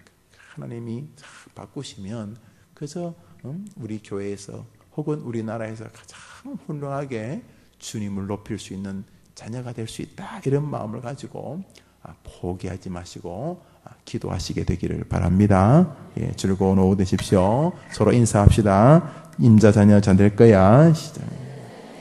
하나님이 바꾸시면 그저 우리 교회에서 혹은 우리나라에서 가장 훌륭하게 주님을 높일 수 있는 자녀가 될 수 있다, 이런 마음을 가지고 포기하지 마시고 기도하시게 되기를 바랍니다. 예, 즐거운 오후 되십시오. 서로 인사합시다. 임자 자녀 잘 될 거야. 시작.